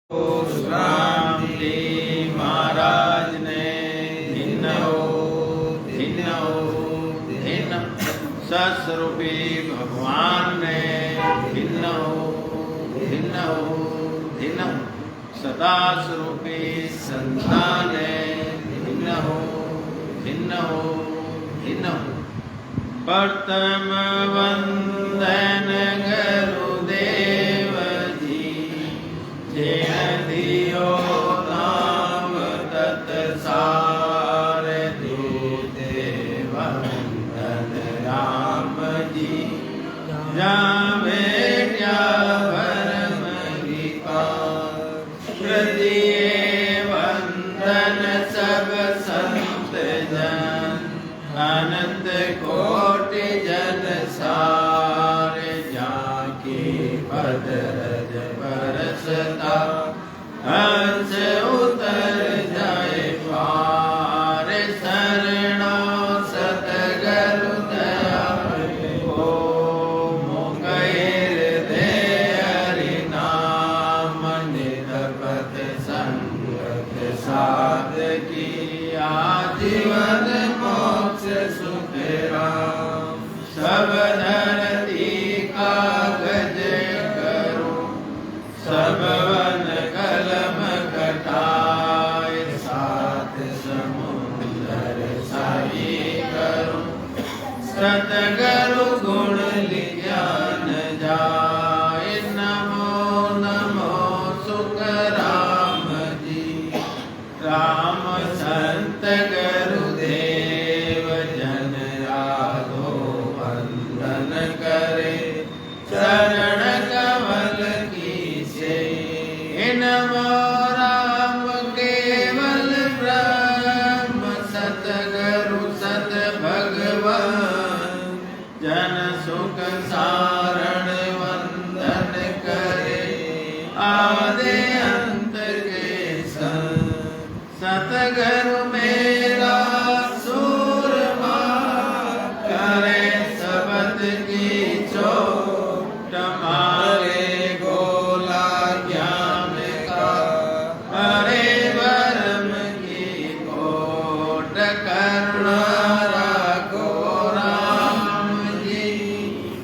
राम जी महाराज ने भिन्न सस्वरूपी भगवान ने भिन्न सदा स्वरूपी संतान ने भिन्न प्रथम वंदन गुरुदेव जी जैन दियो नाम तत्सार दूते वंदन राम जी जावे क्या भरम विकार हृदय वंदन सब संत जन अनंत कोटि जन सारे जाके पदरज बरसता हंस उतर जाए पार शरणो सतगुरु दया ओ मुकैर दे हरि नाम निरपत संगत साध की आजीवन मोक्ष सुख राम सब धरती कागज करो सब वन कलम कटाए सात समुंदर साई करो सतगुरु गुण ज्ञान जाए नमो नमो सुख राम जी राम संत गुरुदेव जन राघो वंदन करे चरण कमल की से नमो राम केवल ब्रह्म सतगुरु सत भगवान जन सुख सारण वंदन करे आदि अंत के संग सतगुरु मेरा सूरमा करे सबद की चोट मारे गोला ज्ञान का हरे वर्म की कोट करुणा राखो राम जी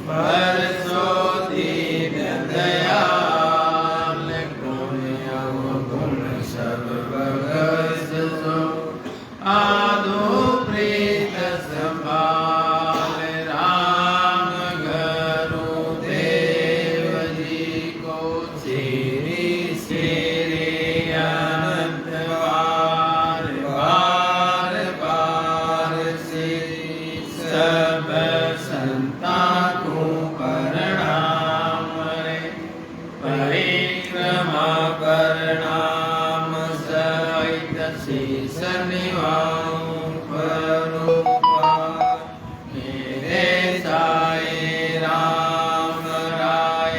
बरसो दीन दयाल गुण अवगुण सब भगत सो आदो प्रीत संभाल राम गुरुदेव जी को श्री श्री अनंत बार बार बार से सब संता को प्रणाम रे परिक्रमा प्रणाम सहित शीस निवाऊं परोपकार मेरे साए राम राय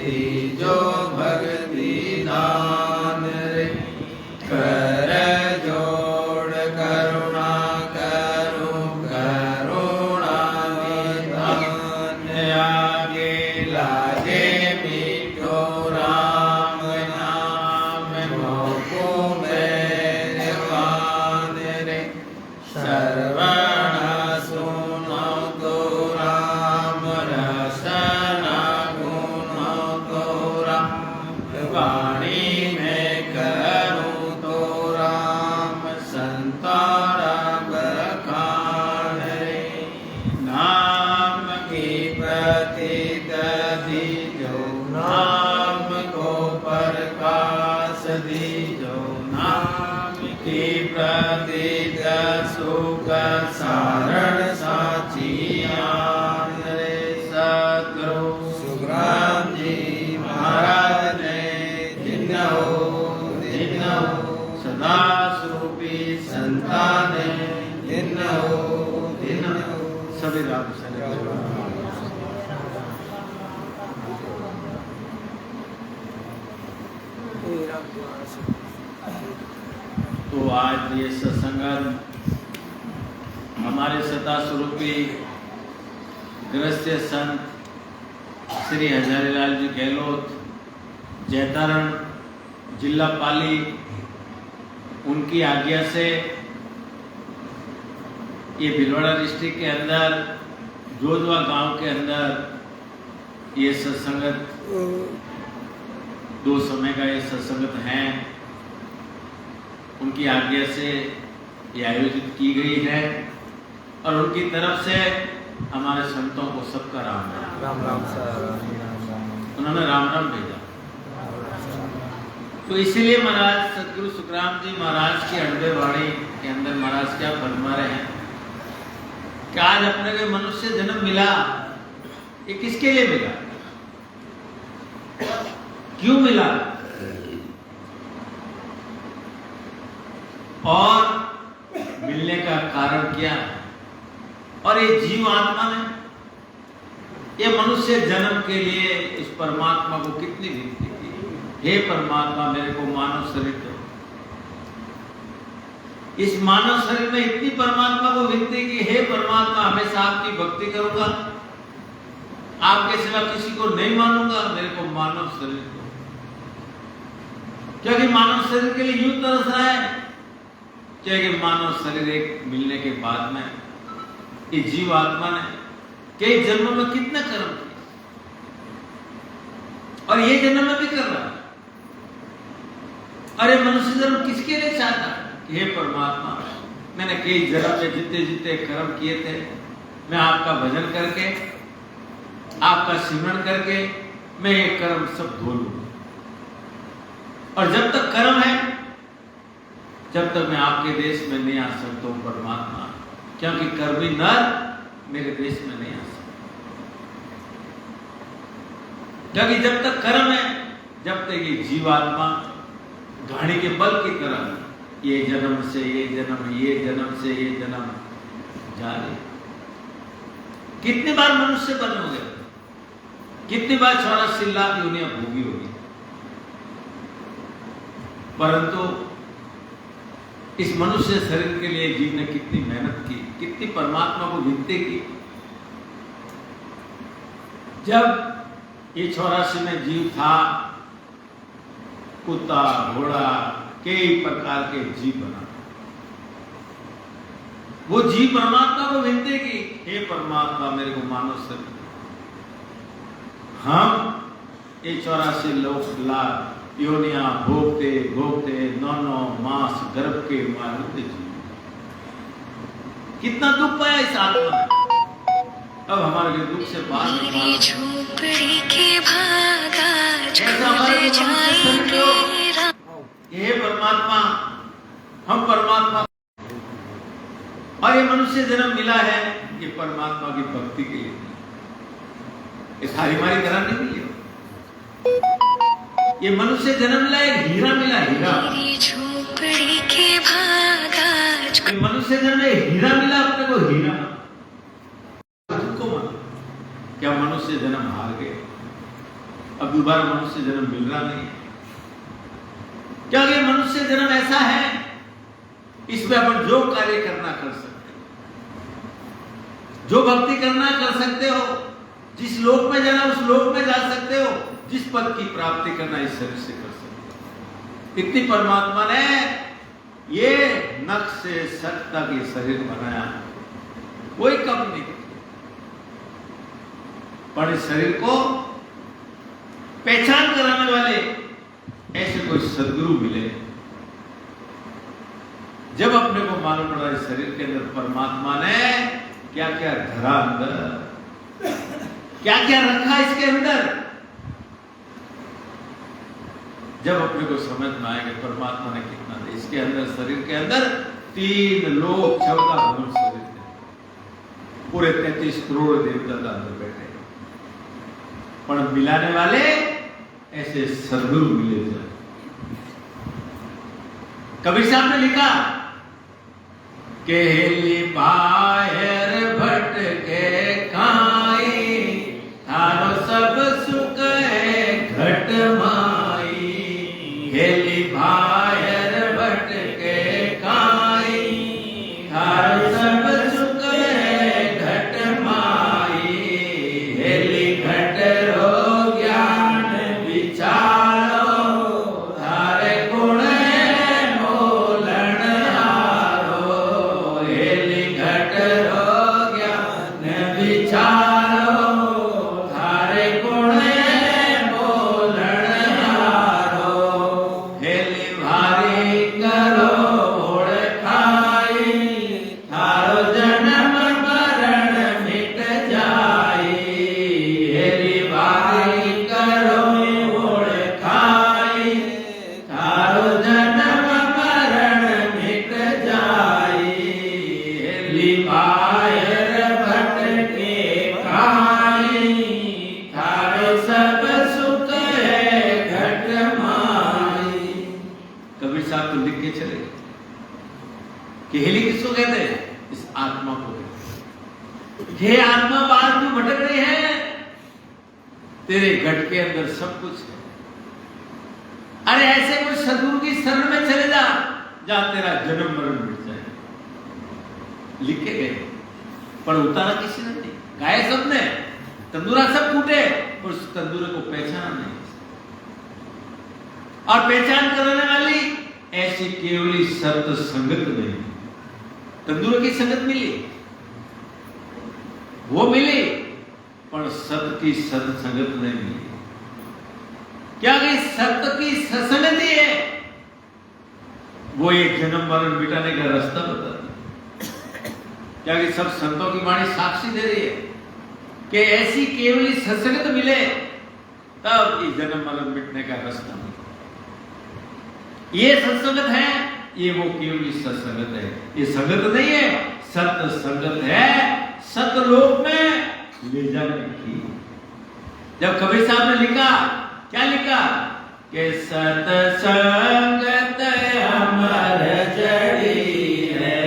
दीजो भक्ति दान रे कर जोड़ करुणा करो करुणा निधान आगे लागे मीठो राम नाम मोको मेहरबान रे श्रवण सुनो तो राम रसना गुनो तो राम वाणी में करूँ तो राम संतारा बखान रे नाम की प्रतीत दीजो नाम को प्रकाश दीजो नाम की प्रतीत सुख सारण साचियान रे सद्गुरु सुखराम जी महाराज ने भिन्न सदा स्वरूपी संतान ने भिन्न सभी राम तो आज ये सत्संग हमारे सदा स्वरूपी गृहस्थ संत श्री हजारीलाल जी गहलोत जैतारण जिला पाली उनकी आज्ञा से ये भीलवाड़ा डिस्ट्रिक्ट के अंदर जोधवा गांव के अंदर ये सत्संगत 2 समय का ये सत्संगत है, उनकी आज्ञा से ये आयोजित की गई है और उनकी तरफ से हमारे संतों को सबका राम राम राम सर, उन्होंने राम राम भेजा। तो इसीलिए महाराज सदगुरु सुखराम जी महाराज की अड़बेवाड़ी के अंदर महाराज क्या फरमा रहे हैं कि आज अपने को मनुष्य जन्म मिला, ये किसके लिए मिला, क्यों मिला और मिलने का कारण क्या है। और ये जीव आत्मा ने ये मनुष्य जन्म के लिए इस परमात्मा को कितनी विनती की, हे परमात्मा मेरे को मानव शरीर दो। इस मानव शरीर में इतनी परमात्मा को विनती की, हे परमात्मा हमेशा आपकी भक्ति करूंगा, आपके सिवा किसी को नहीं मानूंगा, मेरे को मानव शरीर दो। क्योंकि मानव शरीर के लिए यूं तरस रहा है, क्योंकि मानव शरीर एक मिलने के बाद में ये जीव आत्मा ने कई जन्मों में कितना कर्म किया और ये जन्म में भी कर रहा है। अरे मनुष्य जन्म किसके लिए चाहता है कि हे परमात्मा मैंने कई जन्म में जितने जितने कर्म किए थे, मैं आपका भजन करके आपका सिमरण करके मैं ये कर्म सब धो लूं। और जब तक कर्म है जब तक मैं आपके देश में नहीं आ सकता हूं परमात्मा, क्योंकि कर्मी नर मेरे देश में नहीं आ सकता। क्योंकि जब तक कर्म है जब तक ये जीवात्मा घाड़ी के बल की तरह ये जन्म से ये जन्म, ये जन्म से ये जन्म जा रही। कितनी बार मनुष्य बन हो गए, कितनी बार 84 लाख यूनियां भोगी होगी, परंतु इस मनुष्य शरीर के लिए जीव ने कितनी मेहनत की, कितनी परमात्मा को विनती की। जब ये 84 में जीव था, कुत्ता घोड़ा कई प्रकार के जीव बना, वो जीव परमात्मा को विनती की, हे परमात्मा मेरे को मानव शरीर। हम ये 84 लाख योनियां भोगते भोगते 9 मास गर्भ के मारते जीव, कितना दुख पाया इस आत्मा ने। अब हमारे लिए दुख से बाहर मेरी झोपड़ी के भागा झूले जाएंगे। हे परमात्मा हम परमात्मा, और ये मनुष्य जन्म मिला है ये परमात्मा की भक्ति के लिए, ये सारी हमारी तरह नहीं मिली। ये मनुष्य जन्म मिला, एक हीरा मिला, हीरा। मेरी झोपड़ी के भागा ये मनुष्य जन्म में हीरा मिला अपने को, हीरा। तुमको मानो क्या मनुष्य जन्म हार गए, अब दोबारा मनुष्य जन्म मिल रहा नहीं। क्योंकि मनुष्य जन्म ऐसा है इसमें अपन जो कार्य करना कर सकते हो, जो भक्ति करना कर सकते हो, जिस लोक में जाना उस लोक में जा सकते हो, जिस पद की प्राप्ति करना इस शरीर से कर सकते हो। इतनी परमात्मा ने ये नख से सट तक ये शरीर बनाया, कोई कम नहीं। पर इस शरीर को पहचान कराने वाले ऐसे कोई सदगुरु मिले, जब अपने को मालूम पड़ा इस शरीर के अंदर परमात्मा ने क्या क्या धरा, अंदर क्या क्या रखा इसके अंदर, जब अपने को समझ में आएगा परमात्मा ने कितना दे इसके अंदर। शरीर के अंदर 3 लोक 14 गुण शरीर है, पूरे 33 करोड़ देवता अंदर बैठे, पर मिलाने वाले ऐसे सदगुरु मिले जाए। कबीर साहब ने लिखा केली बाहर भटके खाई, थारो सब सुख है घट माई। केली बाहर भटके खाई, थारो सब सुख है घट माई। हेली घट रो ज्ञान विचारो, थार साहब तो लिख के चले गए। केहली किसको कहते हैं? इस आत्मा को कहते हैं। हे आत्मा, बाहर क्यों भटक रही है? तेरे घट के अंदर सब कुछ है। अरे ऐसे कोई सदगुरु की शरण में चले जा, जहां तेरा जन्म मरण मिट जाए। लिखे गए, पर उतारा किसी ने नहीं। गाए सबने, तंदूरा सब टूटे, और उस तंदूरे को पहचाना नहीं। और पहचान कराने वाली ऐसी केवली सत्य संगत नहीं। तंदूर की संगत मिली, वो मिली, पर सत्य की सत संगत नहीं मिली। क्या कि सत्य की सत्संगति है, वो ये जन्म मरण मिटाने का रास्ता बताती। क्या कि सब संतों की वाणी साक्षी दे रही है कि ऐसी केवली सत्संगत मिले, तब ये जन्म मरण मिटने का रास्ता मिले। ये सत्संगत है, ये वो केवली सत्संगत है। ये संगत नहीं है, सत्य संगत है। सतलोक में ले जाने की। जब कबीर साहब ने लिखा, क्या लिखा कि सतसंगत अमर जड़ी है,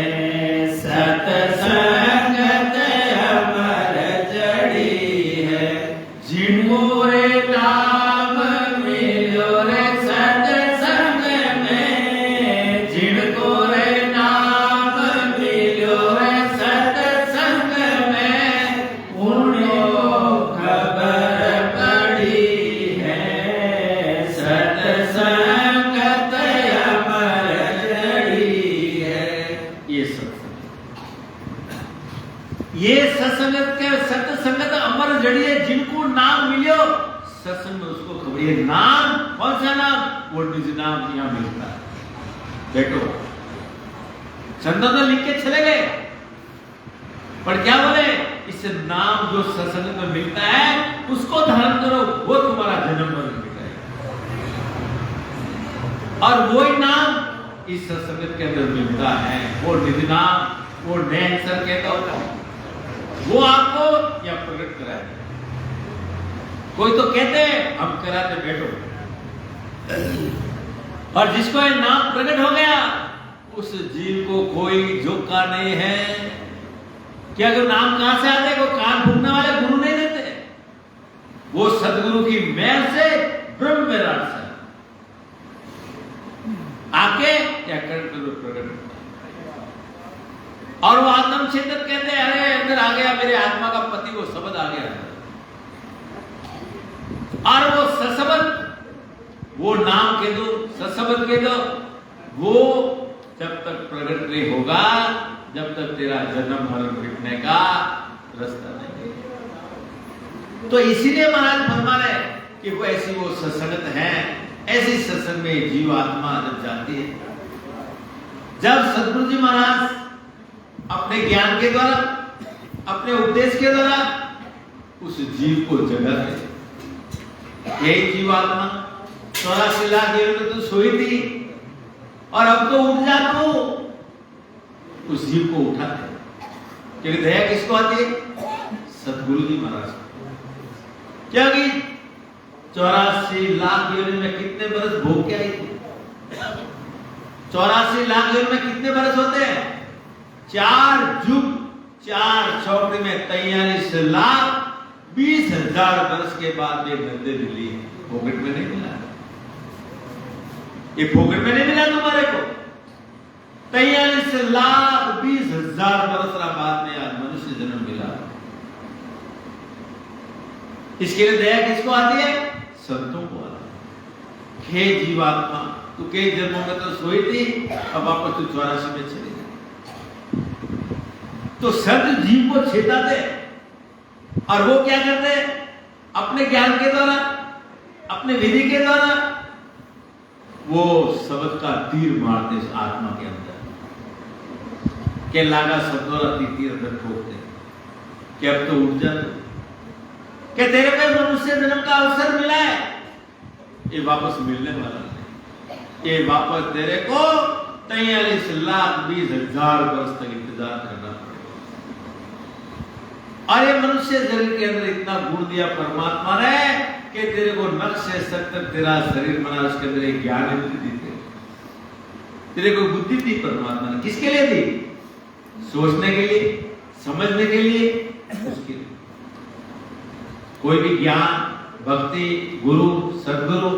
सतसंगत अमर जड़ी है, जिनको रे नाम मिलो रे सतसंग में, जिनको रे नाम मिलो रे सतसंग में, उनको खबर पड़ी है, सतसंगत अमर जड़ी है। ये सत्संग, ये सत्संगत के सत्संगत अमर जड़ी है। जिनको नाम मिलो सत्संग में, उसको खबर। ये नाम कौन सा नाम? वो निज नाम यहां मिलता है। देखो, संतों तो लिख के चले गए, पर क्या बोले? इस नाम जो सत्संग में मिलता है, उसको धारण करो, वो तुम्हारा जन्म मरण मिटाएगा। और वही नाम इस सत्संग के अंदर मिलता है, वो निज नाम, वो नैन सर कहता होता है, वो आपको या प्रकट कराएगा। कोई तो कहते हैं हम कराते बैठो, और जिसको ये नाम प्रकट हो गया, उस जीव को कोई झोंका नहीं है। क्या अगर नाम कहां से आते? को कान फूकने वाले गुरु नहीं देते, वो सदगुरु की मेहर से ब्रह्म विराट से आके या प्रकट। और वो आत्म चिंतन कहते हैं, अरे अंदर आ गया मेरे आत्मा का पति, वो शब्द आ गया। और वो सशब्द, वो नाम कह दो, सशब्द कह दो, वो जब तक प्रकट नहीं होगा, जब तक तेरा जन्म मरण मिटने का रास्ता नहीं। तो इसीलिए महाराज फरमा रहे कि वो ऐसी वो सत्संगत है। ऐसी सत्संग में जीव आत्मा जब जाती है, जब सदगुरु जी महाराज अपने ज्ञान के द्वारा, अपने उपदेश के द्वारा उस जीव को जगाते, यही जीव आत्मा 84 लाख में तो सोई थी, और अब तो उठ जा, तो उस जीव को उठाते। क्योंकि दया किसको आती है? सतगुरु जी महाराज। क्या कि 84 लाख योनि में कितने बरस भोग के आई थी? 84 लाख योनि में कितने बरस होते हैं? 4 युग, 4 चौकड़ी में 43 लाख 20,000 बरस के बाद ये गंदे मिली है। फोकट में नहीं मिला, ये फोकट में नहीं मिला तुम्हारे को। 43 लाख 20,000 बरस बाद में आज मनुष्य जन्म मिला। इसके लिए दया किसको आती है? संतों को आती है। हे जीवात्मा, तू कई जन्मों में तो सोई थी, अब वापस तू 84 में चली गई। तो संत जीव को छेड़ाते, और वो क्या करते? अपने ज्ञान के द्वारा, अपने विधि के द्वारा वो शब्द का तीर मारते इस आत्मा के अंदर, के लागा शब्दों तीर अंदर ठोकते कि अब तो उठ जा, कि तेरे पे मनुष्य जन्म का अवसर मिला है, ये वापस मिलने वाला नहीं। ये वापस तेरे को 43 लाख 20,000 वर्ष तक इंतजार करना पड़ेगा। और ये मनुष्य शरीर के अंदर इतना गुण दिया परमात्मा ने कि तेरे को नक्श से सख्त तेरा शरीर बना, उसके अंदर एक ज्ञान इंद्र दी। तेरे को बुद्धि दी परमात्मा ने, किसके लिए दी? सोचने के लिए, समझने के लिए, उसके लिए। कोई भी ज्ञान, भक्ति, गुरु, सदगुरु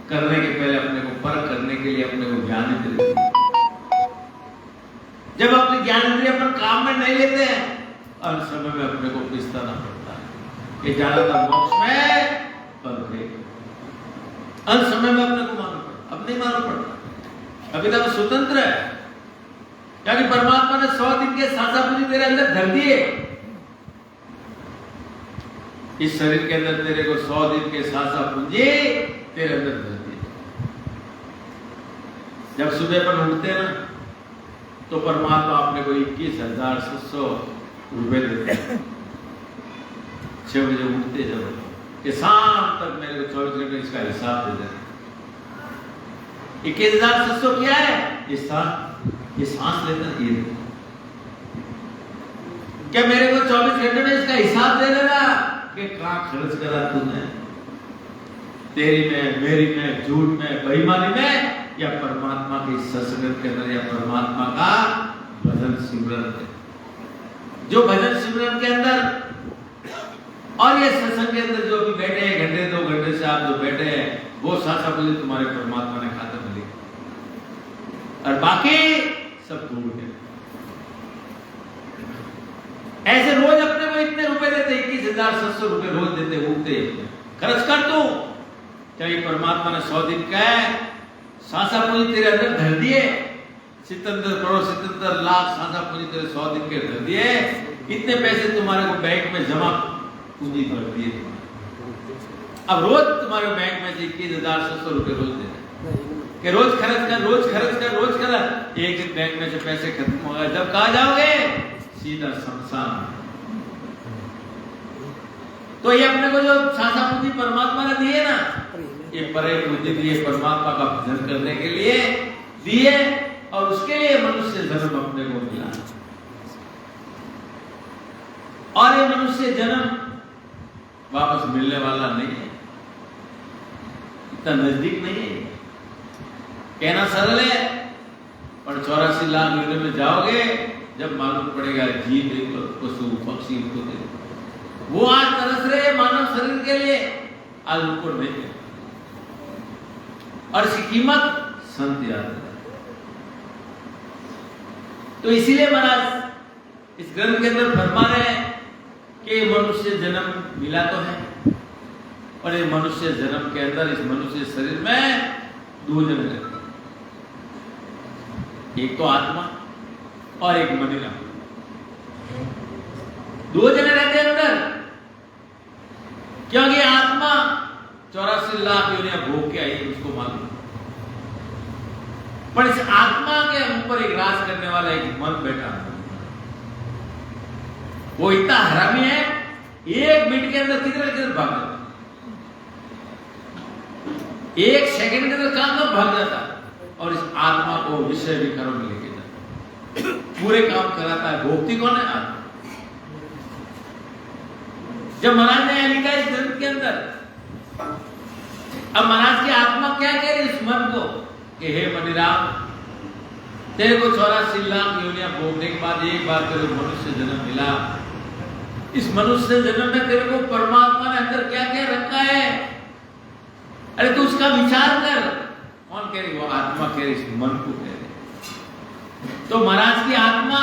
करने के पहले अपने को परख करने के लिए अपने को ज्ञान इंद्रिय, जब अपने ज्ञान इंद्रिय अपन काम में नहीं लेते हैं, और समय में अपने को पिछताना पड़ता है। ये जाना था मोक्ष में, पर अंत समय में अपने को मालूम पड़ता, अब नहीं मालूम पड़ता। अभी तक स्वतंत्र है, यानी परमात्मा ने 100 दिन के सांसा पूंजी तेरे अंदर धर दिए। इस शरीर के अंदर तेरे को 100 दिन के सांसा पूंजी तेरे अंदर धर दिए। जब सुबह पर उठते हैं ना, तो परमात्मा अपने को 21,700 रुपए देते हैं। 6 बजे उठते जब कि शाम तक मेरे को 24 घंटे इसका हिसाब दे देते। 21,700 क्या है? ये सांस लेना, ये क्या मेरे को 24 घंटे में इसका हिसाब दे देना कि कहां खर्च करा तूने, तेरी में, मेरी में, झूठ में, बेईमानी में, या परमात्मा की सत्संग के अंदर, या परमात्मा का भजन सिमरन है। जो भजन सिमरन के अंदर और ये सत्संग के अंदर जो भी बैठे हैं, घंटे 2 घंटे से आप जो बैठे हैं, वो सांसा पूंजी तुम्हारे परमात्मा ने खाता में लिखा, और बाकी सब दूर है। ऐसे रोज अपने को इतने रुपए देते, 21,700 रुपए रोज देते, उठते खर्च कर तू। क्या ये परमात्मा ने 100 दिन का सांसा पूंजी तेरे अंदर धर दिए, 77 करोड़ 77 लाख सांसा पूंजी तेरे 100 दिन के धर दिए। इतने पैसे तुम्हारे को बैंक में जमा पूंजी कर दिए। अब रोज तुम्हारे बैंक में 21,700 रुपए रोज दे कि रोज खर्च कर, रोज खर्च कर, रोज कर। एक दिन बैंक में से पैसे खत्म हो गए, जब कहा जाओगे सीधा शमशान। तो ये अपने को जो सांसा पूंजी परमात्मा ने दिए ना, ये परे बुद्धि दिए परमात्मा का भजन करने के लिए दिए, और उसके लिए मनुष्य जन्म अपने को मिला। और ये मनुष्य जन्म वापस मिलने वाला नहीं है, इतना नजदीक नहीं है। कहना सरल है, पर 84 लाख योनि में जाओगे, जब मालूम पड़ेगा जीव देखो, पशु पक्षी को देखो। वो आज तरस रहे मानव शरीर के लिए, आज उनको नहीं है, और इसकी कीमत संत याद है। तो इसीलिए महाराज इस ग्रंथ के अंदर फरमा रहे हैं कि मनुष्य जन्म मिला तो है, और ये मनुष्य जन्म के अंदर, इस मनुष्य शरीर में 2 जन रहते हैं, एक तो आत्मा और एक मनीरा। 2 जने रहते हैं अंदर, क्योंकि आत्मा 84 लाख योनियां भोग के आई, उसको मालूम। पर इस आत्मा के ऊपर एक राज करने वाला एक मन बैठा है, वो इतना हरामी है, 1 मिनट के अंदर किधर भाग जाता, 1 सेकंड के अंदर काम भाग जाता, और इस आत्मा को विषय विकारों में लेके जाता, पूरे काम कराता है। भोक्ति कौन है? आत्मा। जब महाराज ने लिखा इस ग्रंथ के अंदर, अब महाराज की आत्मा क्या कह रही इस मन को कि हे मणिराम, तेरे को 84 लाख योनियां भोगने के बाद एक बार तेरे को मनुष्य जन्म मिला। इस मनुष्य जन्म में तेरे को परमात्मा ने अंदर क्या क्या रखा है, अरे तू उसका विचार कर। कौन कह रही? वो आत्मा कह रही, इस मन को कह रही। तो महाराज की आत्मा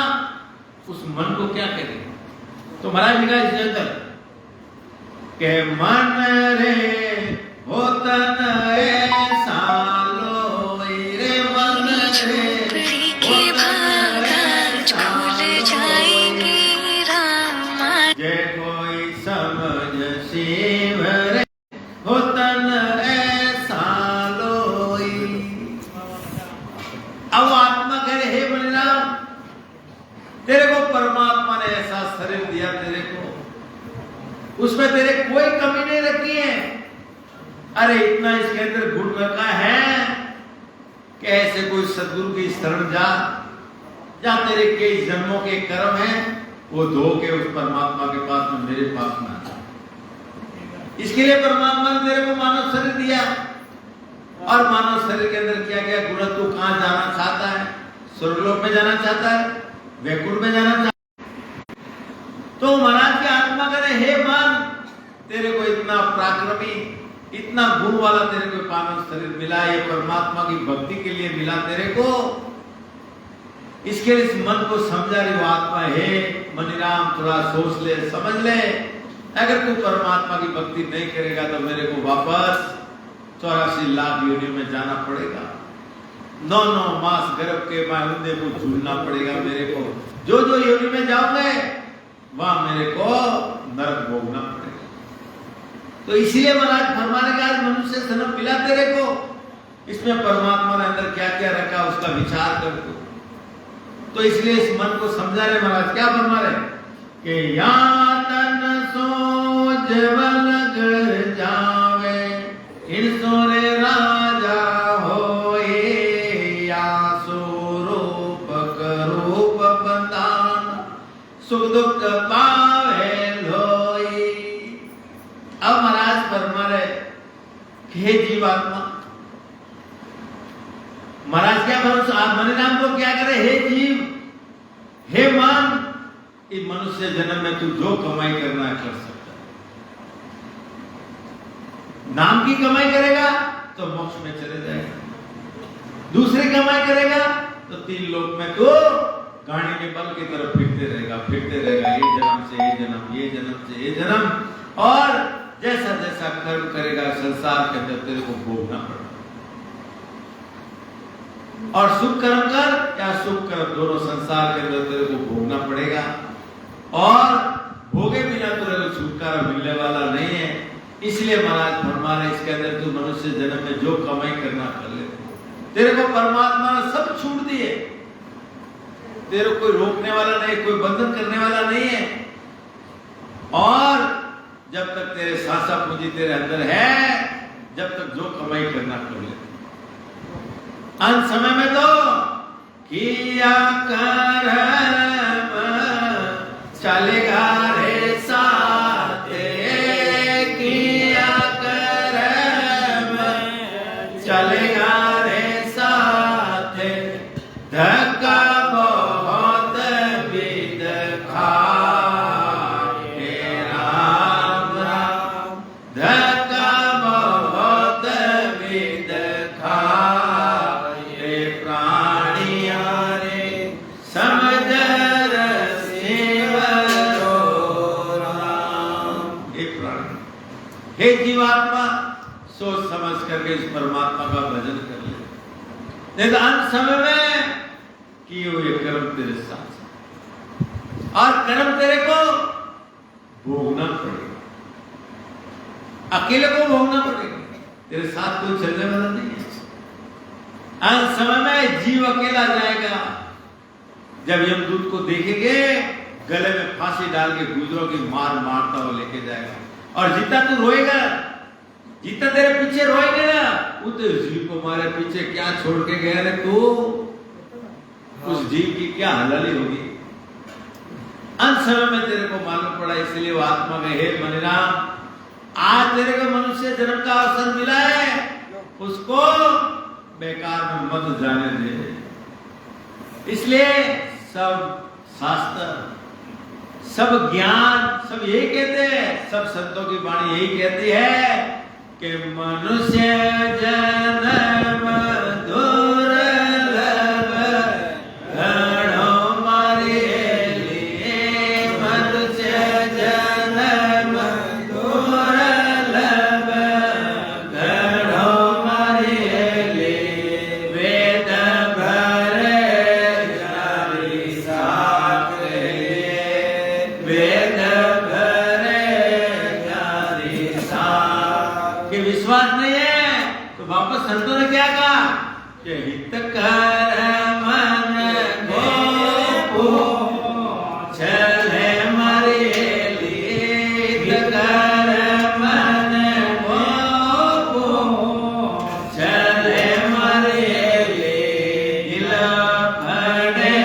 उस मन को क्या कह रही? तो महाराज लिखा इस अंदर के मन रे होता न ऐसा लोई रे मन रे के भागा झूल जाएंगे रामा। जे कोई समझ शिव रे होता न ऐसा लोई। अब आत्मा कह रहे हे बलराम, तेरे को परमात्मा ने ऐसा शरीर दिया, तेरे को उसमें तेरे कोई कमी नहीं रखी है। अरे इतना इसके अंदर गुण रखा है कि ऐसे कोई सदगुरु की शरण जा, जा तेरे कई जन्मों के कर्म हैं वो धो के उस परमात्मा के पास में, मेरे पास में आ। इसके लिए परमात्मा ने तेरे को मानव शरीर दिया, और मानव शरीर के अंदर क्या क्या गुण, तू कहां जाना स्वर्गलोक में जाना चाहता है, वैकुंठ में जाना चाहता है। तो महाराज की आत्मा करे, हे मन, तेरे को इतना पराक्रमी, इतना गुण वाला तेरे को पावन शरीर मिला, ये परमात्मा की भक्ति के लिए मिला तेरे को। इसके लिए इस मन को समझा रही वो आत्मा, हे मनीराम थोड़ा सोच ले, समझ ले, अगर तू परमात्मा की भक्ति नहीं करेगा तो मेरे को वापस 84 लाख योनियों में जाना पड़ेगा, 9 मास गर्भ के मायूंदे को झूलना पड़ेगा मेरे को, जो जो योनि में जाओगे वहां मेरे को नरक भोगना पड़ेगा। तो इसीलिए महाराज फरमाने का आज मनुष्य जन्म मिला तेरे को, इसमें परमात्मा ने अंदर क्या क्या रखा उसका विचार कर दो। तो इसलिए इस मन को समझा रहे महाराज, क्या फरमा रहे कि या तन सो जवन घर जावे, इन सोरे राजा होए, या सो रूप करूप बंदान, सुख दुख पावे लोई। अब महाराज फरमा रहे, हे जीवात्मा, महाराज क्या भरोसा, आप मनीराम को क्या करे, हे जीव, हे मन, इस मनुष्य जन्म में तू जो कमाई करना है कर सकता है। नाम की कमाई करेगा तो मोक्ष में चले जाएगा, दूसरी कमाई करेगा तो 3 लोक में तो गाड़ी के बल की तरफ फिरते रहेगा, ये जन्म से ये जन्म, ये जन्म से ये जन्म, और जैसा जैसा कर्म करेगा संसार के अंदर तेरे को भोगना पड़ेगा। और सुख कर्म कर या सुख कर्म, दोनों संसार के अंदर तेरे को भोगना पड़ेगा, और भोगे बिना तेरे को छुटकारा मिलने वाला नहीं है। इसलिए महाराज फरमा रहे, इसके अंदर तू मनुष्य जन्म में जो कमाई करना कर ले, तेरे को परमात्मा ने सब छूट दिए, तेरे को कोई रोकने वाला नहीं, कोई बंधन करने वाला नहीं है। और जब तक तेरे सासा पूंजी तेरे अंदर है, जब तक जो कमाई करना कर ले। अंत समय में तो किया कर्म चलेगा रे साथे, किया कर्म चलेगा रे साथे, धक्का बहुत विद खाए राम राम, धक्का बहुत विद खाए प्राणिया रे, समझ हे जीवात्मा, सोच समझ करके इस परमात्मा का भजन कर ले, नहीं तो अंत समय में किए हुए कर्म तेरे साथ, और कर्म तेरे को भोगना पड़ेगा, अकेले को भोगना पड़ेगा, तेरे साथ कोई चलने वाला नहीं है। अंत समय में जीव अकेला जाएगा, जब यमदूत को देखेंगे गले में फांसी डाल के गुजरों की मार मारता हुआ लेके जाएगा, और जितना तू रोएगा, जितना तेरे पीछे रोएगा ना, उतने जीव को मारे पीछे क्या छोड़ के गया रे तू, उस जीव की क्या हलाली होगी। अंत समय में तेरे को मालूम पड़ा, इसलिए वो आत्मा में, हे मनीराम, आज तेरे को मनुष्य जन्म का अवसर मिला है, उसको बेकार में मत जाने दे। इसलिए सब शास्त्र, सब ज्ञान, सब यही कहते हैं, सब संतों की वाणी यही कहती है कि मनुष्य जन्म दुर्लभ, घणो मारे लिए, मनुष्य जन्म दुर्लभ, घणो मारे लिए, वेद भरे जारी साखरे, वेद भरे जारी साख। कि विश्वास नहीं है तो वापस संतों ने क्या कहा कि हित कर मन को चले मरे लिए, हित कर मन को चले मरे लिए, दिल फड़े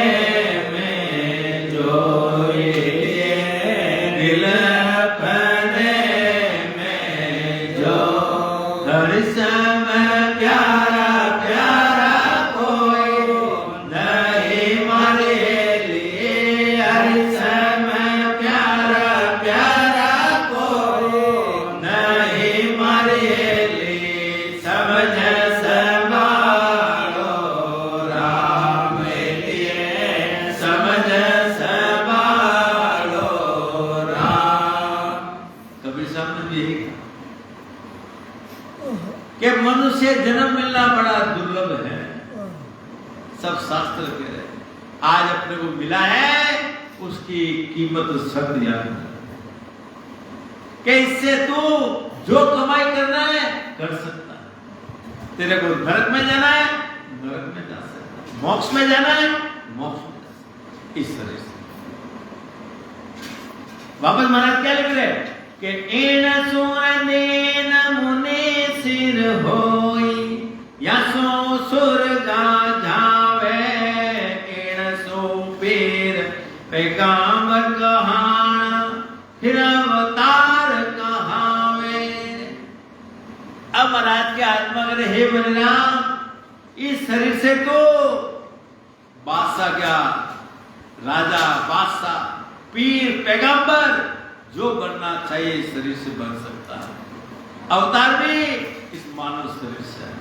में जो ये, दिल फड़े में जो, हर समय प्यारा प्यारा कोई सब शास्त्र कह रहे हैं। आज अपने को मिला है, उसकी कीमत सख्त याद है। कि इससे तू जो कमाई करना है कर सकता है। तेरे को नरक में जाना है, नरक में जा सकता है। मोक्ष में जाना है, मोक्ष में जा सकता है। इस तरह से वापस महाराज क्या लिख रहे कि एन सुर देन मुने सिर होई या सो सुरगा जावे एन सो पेर पैगाम्बर कहान फिर अवतार कहावे। अब महाराज के आत्मा करे हे बलराम, इस शरीर से तो बादशाह क्या, राजा, बादशाह, पीर, पैगंबर जो बनना चाहिए इस शरीर से बन सकता है। अवतार भी इस मानव शरीर से है।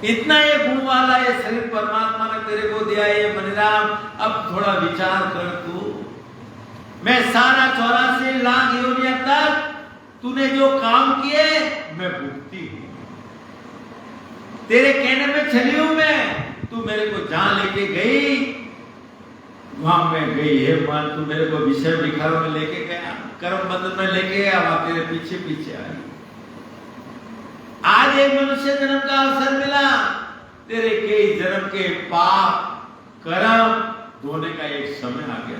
इतना ये गुण वाला ये शरीर परमात्मा ने तेरे को दिया है बलराम। अब थोड़ा विचार कर तू, मैं सारा 84 लाख योनियों तक तूने जो काम किए मैं भुगती हूं। तेरे कहने में चली हूं मैं, तू मेरे को जहां लेके गई वहां में गई है मान। तू मेरे को विषय विकारों में लेके गया, कर्म बंधन में लेके गया, वहां तेरे पीछे पीछे आई। आज एक मनुष्य जन्म का अवसर मिला, तेरे कई जन्म के पाप कर्म धोने का एक समय आ गया।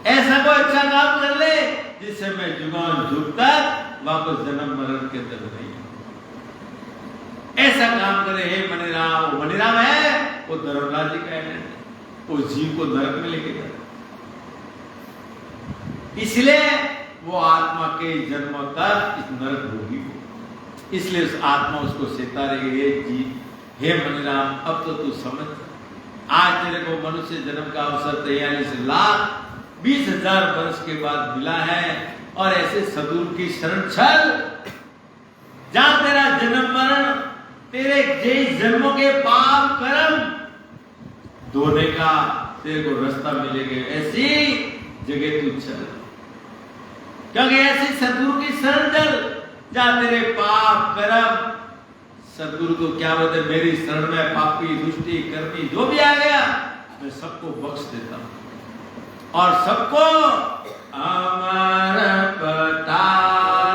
ऐसा कोई अच्छा काम कर ले जिससे मैं जुगान जुग तक वापस जन्म मरण के अंदर नहीं। ऐसा काम करे हे मणिराम। वो मणिराम है, वो धर्मराज जी का है, वो जीव को नरक में लेके जाए। इसलिए वो आत्मा के जन्मों तक इस नरक भोगी हो। इसलिए उस आत्मा उसको सेता रही है जीव, हे मणिराम अब तो तू समझ। आज तेरे को मनुष्य जन्म का अवसर 43,20,000 वर्ष के बाद मिला है। और ऐसे सदगुरु की शरण चल, जहां तेरा जन्म मरण, तेरे जिस जन्मों के पाप कर्म धोने का तेरे को रास्ता मिलेगा, ऐसी जगह तू चल। क्योंकि ऐसी सदगुरु की शरण चल जहां तेरे पाप कर्म, सदगुरु को क्या बोलते, मेरी शरण में पापी दुष्टि कर्मी जो भी आ गया मैं सबको बख्श देता हूं और सबको अमर पता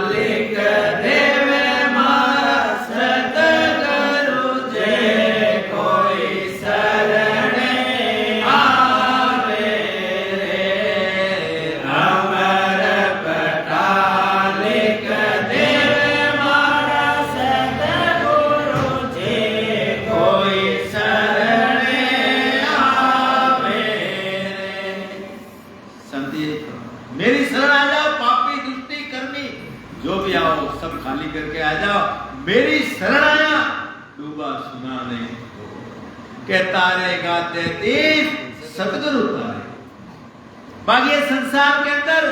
लिख देवे मारा सतगुरु जे कोई शरण आवे रे। अमर पता लिख देवे मारा सतगुरु जे कोई शरण आवे रे। संत मेरी शरण आ जाओ, पापी दुष्टि कर्मी जो भी आओ सब खाली करके आ जाओ, मेरी शरण आया डूबा सुना नहीं कहता रहेगा तेतीस सतगुरु तारे। बाकी संसार के अंदर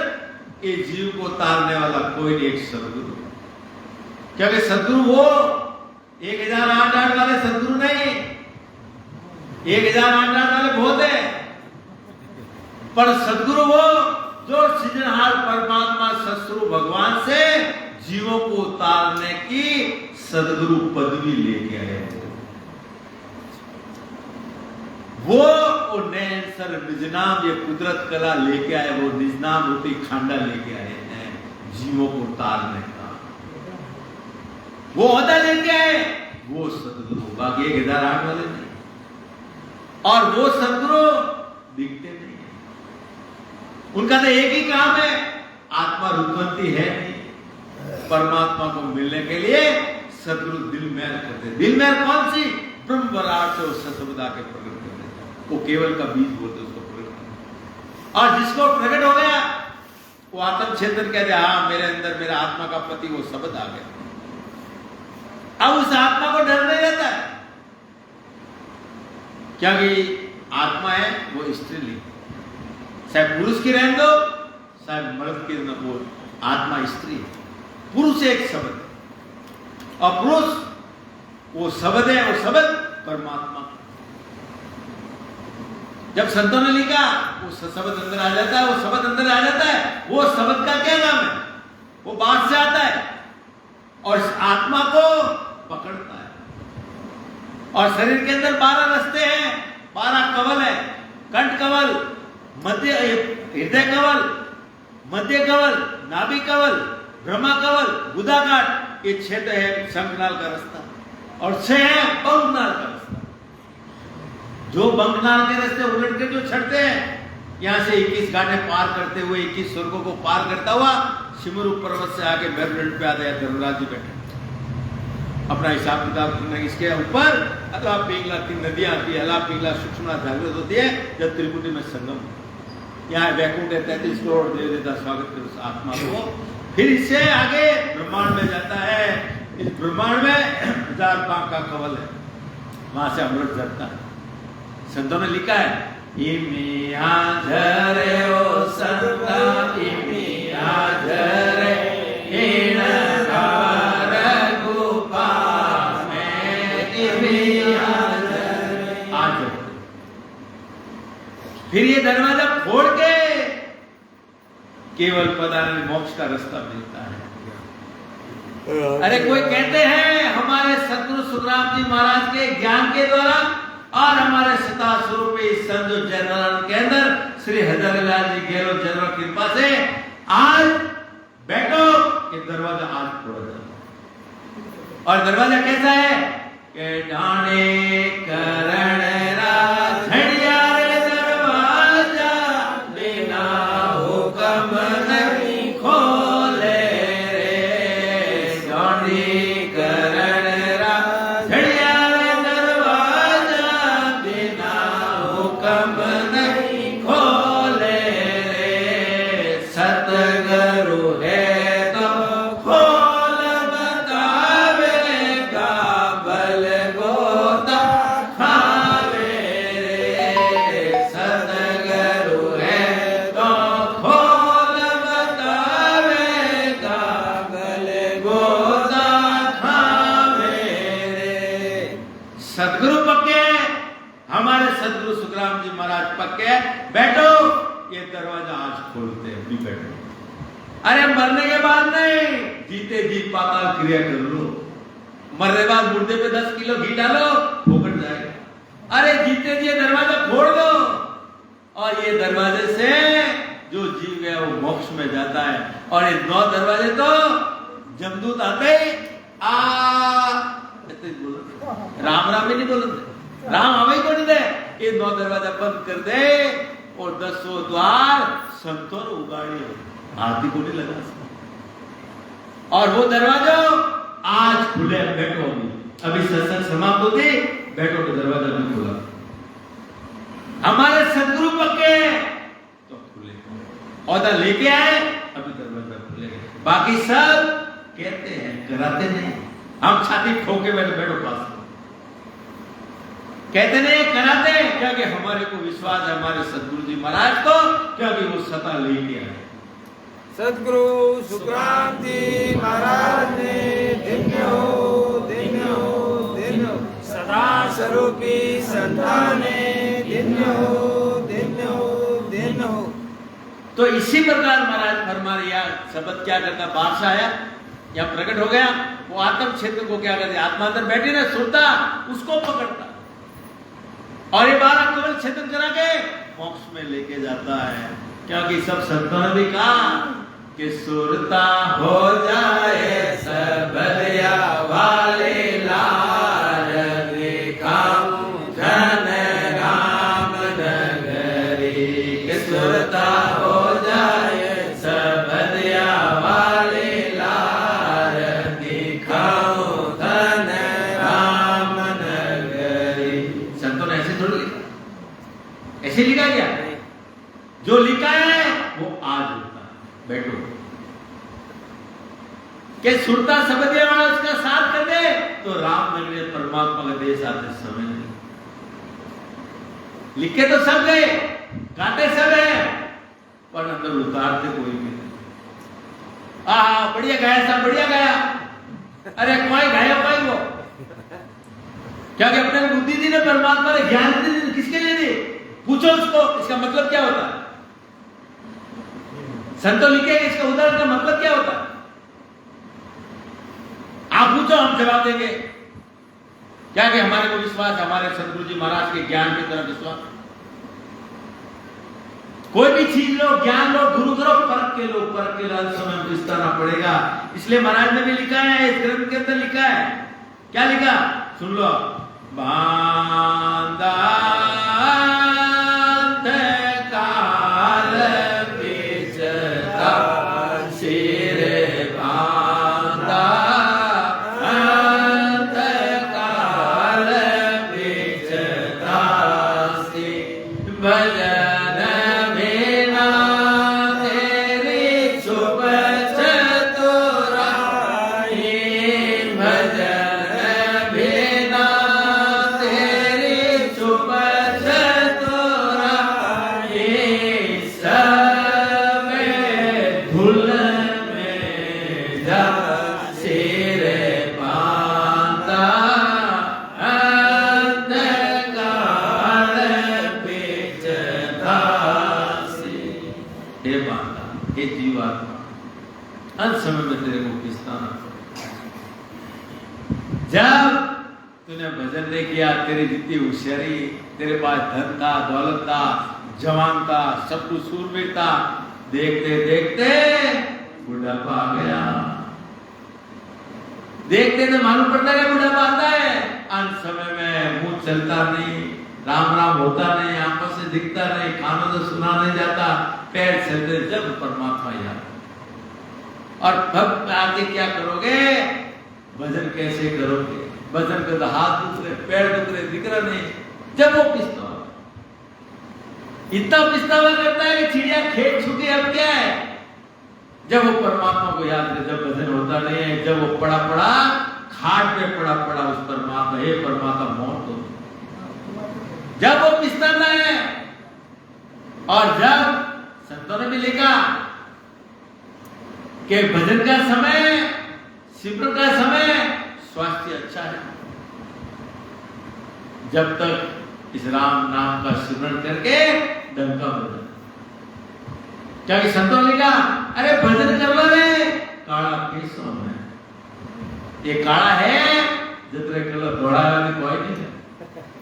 ये जीव को तारने वाला कोई नहीं, एक सतगुरु। क्योंकि सतगुरु वो 1008 वाले सतगुरु नहीं, 1008 वाले बहुत है, पर सतगुरु वो जो सृजनहार परमात्मा सतगुरु भगवान से जीवों को उतारने की सदगुरु पदवी लेके आए। वो नैन सर निजनाम ये कुदरत कला लेके आए, वो निजनाम रोटी खांडा लेके आए हैं जीवों को उतारने का। वो होता लेके आए वो सदगुरु, बाकी 1008 वाले नहीं। और वो सदगुरु दिखते नहीं, उनका तो एक ही काम है, आत्मा रुकवंती है नहीं। परमात्मा को मिलने के लिए सदगुरु दिल मैल करते। दिल मैल कौन सी? ब्रह्म वराट से उस सतबदा के प्रकट कर देता। वो केवल का बीज बोलते उसको प्रकट कर। और जिसको प्रकट हो गया वो आत्म क्षेत्र कहते, हाँ मेरे अंदर मेरा आत्मा का पति वो शब्द आ गया। अब उस आत्मा को डर नहीं रहता है, क्योंकि आत्मा है वो स्त्रीलिंग, चाहे पुरुष की रहने दो चाहे मर्द की न, वो आत्मा स्त्री है। पुरुष एक शब्द है और पुरुष वो शब्द है, वो शब्द परमात्मा। जब संतों ने लिखा वो शब्द अंदर आ जाता है, वो शब्द अंदर आ जाता है। वो शब्द का क्या नाम है? वो बाहर से आता है और इस आत्मा को पकड़ता है। और शरीर के अंदर 12 रस्ते हैं, 12 कवल है। कंठ कवल, मध्य हृदय कवल, मध्य कवल, नाभि कवल, ब्रह्मा कवल, गुदाकाठ, ये 6 तो है शंखनाल का रास्ता, और 6 है बंकनाल का रास्ता। जो बंकनाल के रास्ते उलट के जो चढ़ते हैं, यहां से 21 घाटे पार करते हुए 21 स्वर्गों को पार करता हुआ सिमरू पर्वत से आके बैरलैंड पे आते हैं। धर्मराज जी बैठे अपना हिसाब किताब करना। इसके ऊपर अला पिंगला 3 नदियां आती है, अला पिंगला सूक्ष्म जागृत होती है जब त्रिकुटी में संगम। यहाँ वैकुंठ है, 33 करोड़ देव देवता स्वागत कर उस आत्मा को। फिर इससे आगे ब्रह्मांड में जाता है। इस ब्रह्मांड में 1000 पांख का कवल है, वहां से अमृत झरता है। संतों ने लिखा है, इमिया झरे ओ संता, इमिया झरे इन धार गुफा में, इमिया झरे। आज फिर ये दरवाजा फोड़ के केवल पदार्थ मोक्ष का रास्ता मिलता है। अरे कोई कहते हैं हमारे सतगुरु सुखराम जी महाराज के ज्ञान के द्वारा और हमारे सता स्वरूप संत जनरल के अंदर श्री हजारीलाल जी गहलोत जनरल कृपा से आज बैठो, ये दरवाजा आज खोला जाता। और दरवाजा कैसा है के डाणे करण राझड़िया रे दरवाजा, बिना हुक्म नहीं खोले रे। डाणे करण राझड़िया रे दरवाजा, बिना हुक्म नहीं खोले रे। सतगुरु है तो खोल बतावेगा, बल गोता खावे रे। सतगुरु है तो खोल बतावेगा, बल गोता खावे रे। सतगुरु पक्के, हमारे सतगुरु सुखराम जी महाराज पक्के। बैठो, ये दरवाजा आज खोलते हैं, भी बैठो। अरे मरने के बाद नहीं, जीते जी पाताल क्रिया कर लो। मरने बाद मुर्दे पे 10 किलो घी डालो, फोकट जाएगा। अरे जीते जी दरवाजा खोल दो, और ये दरवाजे से जो जीव गया वो मोक्ष में जाता है। और ये 9 दरवाजे तो जमदूत आते ही राम राम ही नहीं बोलते, राम हमें को नहीं दे। ये 9 दरवाजा बंद कर दे और 10 द्वार संतों उगाड़ी आरती को नहीं लगा सकता। और वो दरवाजा आज खुले, बैठो। अभी सत्संग समाप्त होती, बैठो तो दरवाजा नहीं खुला। हमारे सदगुरु पक्के तो खुले, औदा लेके आए, अभी दरवाजा खुलेगा। बाकी सब कहते हैं, कराते नहीं। हम छाती ठोके बैठो, बैठो पास, कहते नहीं, कराते हैं। क्योंकि हमारे को विश्वास है हमारे सदगुरु जी महाराज को, क्योंकि वो सता लेके आए। सदगुरु सुखराम जी महाराज ने धन्य हो, धन्य हो, धन्य हो। सदा स्वरूपी संताने धन्य हो, धन्य हो, धन्य हो। तो इसी प्रकार महाराज फरमा रिया शब्द क्या करता, बादशाह आया या प्रकट हो गया, वो आत्म क्षेत्र को क्या करते, आत्मा अंदर बैठी ना सुनता, उसको पकड़ता और ये 12 कवल क्षेत्र करा के मोक्ष में लेके जाता है। क्योंकि सब संतों ने भी कहा कि सुरता हो जाए सबरिया वाले लाल, दिखाऊं धन राम नगरी। कि सुरता हो जाए सबरिया वाले लाल, दिखाऊं धन राम नगरी। संतों ने ऐसे थोड़ी लिखा, ऐसे लिखा क्या? जो लिखा है वो आज होता है। बैठो के सुरता सबदिया वाला उसका साथ कर दे तो राम नगरी परमात्मा का देश आते समय नहीं। लिखे तो सब गए, काटे सब है, पर अंदर उतारते कोई भी नहीं। बढ़िया गाया, सब बढ़िया गाया। अरे कोई गाया कोई वो, क्या कि अपने बुद्धि दी ने, परमात्मा ने ज्ञान दी, किसके लिए दी? पूछो उसको, इसका मतलब क्या होता है? संतों लिखे इसका उदाहरण का मतलब क्या होता है? आप पूछो, हम जवाब देंगे। क्या कि हमारे को विश्वास, हमारे सदगुरु जी महाराज के ज्ञान की तरफ विश्वास। कोई भी चीज लो, ज्ञान लो, गुरु करो, परख के लो, अंत समय में पछताना पड़ेगा। इसलिए महाराज ने भी लिखा है, इस ग्रंथ के अंदर लिखा है, क्या लिखा सुन लो। बांधा जब तूने भजन नहीं किया, तेरी जितनी होशियारी, तेरे पास धन था, दौलत था, जवान था, सब कुछ सूरवीर था, देखते देखते बुढ़ापा आ गया। देखते तो मालूम पड़ता है बुढ़ापा आता है। अंत समय में मुंह चलता नहीं, राम राम होता नहीं, आंखों से दिखता नहीं, कानों से सुना नहीं जाता, पैर चलते जब परमात्मा याद। और भक्त आगे क्या करोगे? भजन कैसे करोगे? भजन के तो हाथ दुख रहे, पैर दुख रहे, दिख रहा नहीं। जब वो पिछतावा, इतना पिछतावा करता है कि चिड़िया खेत छुके, अब क्या है? जब वो परमात्मा को याद करे, जब भजन होता नहीं है, जब वो पड़ा पड़ा खाट पे पड़ा पड़ा उस परमात्मा, हे परमात्मा मौत हो, जब वो पिछताना है। और जब संतों ने भी लिखा कि भजन का समय, सिमरन का समय, स्वास्थ्य अच्छा है। जब तक इस राम नाम का सिमरन करके डंका बजा, क्योंकि संतों ने कहा अरे भजन कर लो रे, काला केसो है, ये काला है जतरे कलो दौड़ा कोई नहीं है,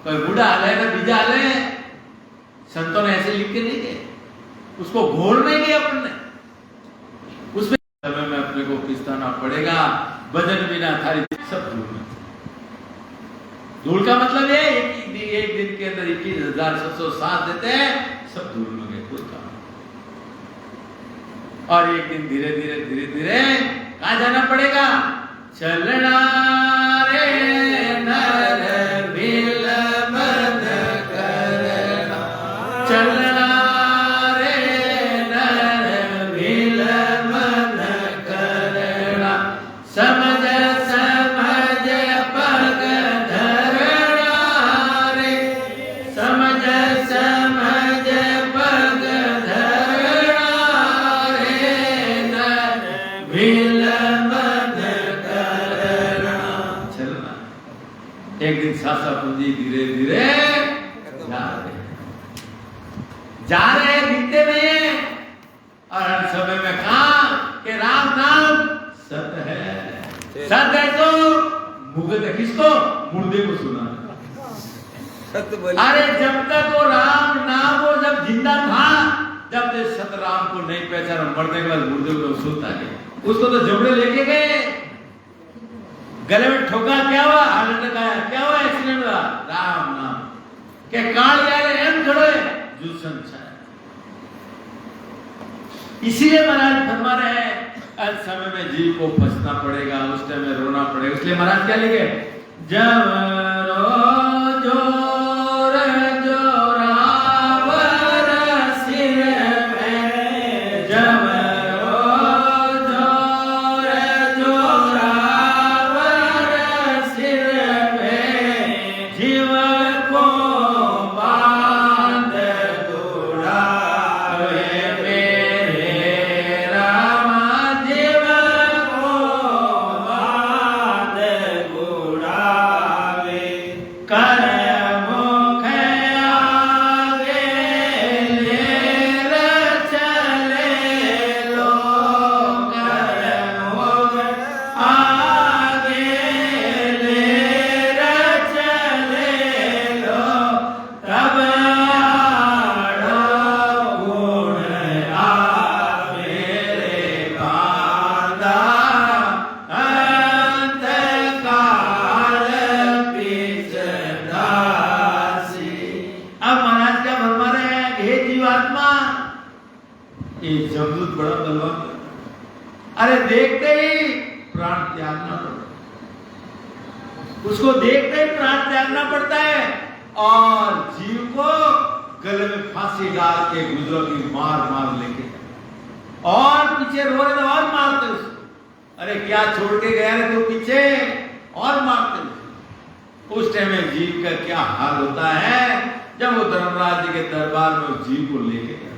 कोई बूढ़ा हाले ना बीजा हाले। संतों ने ऐसे लिख के नहीं गए, उसको घोल नहीं गए अपन ने, उसमें समय में अपने को पिछताना पड़ेगा। भजन बिना थारी सब धूल में। धूल का मतलब है एक दिन के अंदर 21,707 देते हैं, सब धूल में गए, कोई काम। और एक दिन धीरे धीरे धीरे धीरे कहां जाना पड़ेगा? चलना रे नर बिल मन करना, चलना रे नर बिल मन करना, समझ समझ पग धरना रे, समझ समझ पग धरना रे, नर बिल मन करना। चलना। एक दिन सासा पूंजी धीरे धीरे जा रहे दिखते नहीं, और हर समय में कहा कि राम नाम सत्य है। सत्य है तो मुझे किसको? मुर्दे को सुना। अरे जब तक वो राम नाम वो जब जिंदा था, जब तक सत राम को नहीं पहचाना, मरने के बाद मुर्दे को सुनता है। उसको तो जबड़े लेके गए, गले में ठोका, क्या हुआ? हार्ट अटैक आया, क्या हुआ? एक्सीडेंट हुआ, राम नाम के काल यार एम खड़े जुसन छाया। इसीलिए महाराज फरमा रहे हैं अंत समय में जीव को फंसना पड़ेगा, उस टाइम में रोना पड़ेगा। इसलिए महाराज क्या लिखे? जब रो जोर जोरावर सिर में, जब रो जोर जोरावर सिर में, जीव को बांध दुड़ावे मेरे रामा, जीव को बांध दुड़ावे, कर मुख आगे लेर चले लो, कर मुख आगे लेर चले बड़ा बलवान लगता है। अरे देखते ही प्राण त्यागना पड़ता है, उसको देखते ही प्राण त्यागना पड़ता है और जीव को गले में फांसी डाल के गुजरों की मार मार लेके और पीछे रो रहे और मारते उसको। अरे क्या छोड़ के गया रे तू पीछे, और मारते उसको। उस टाइम में जीव का क्या हाल होता है जब वो धर्मराज जी के दरबार में उस जीव को लेके गया।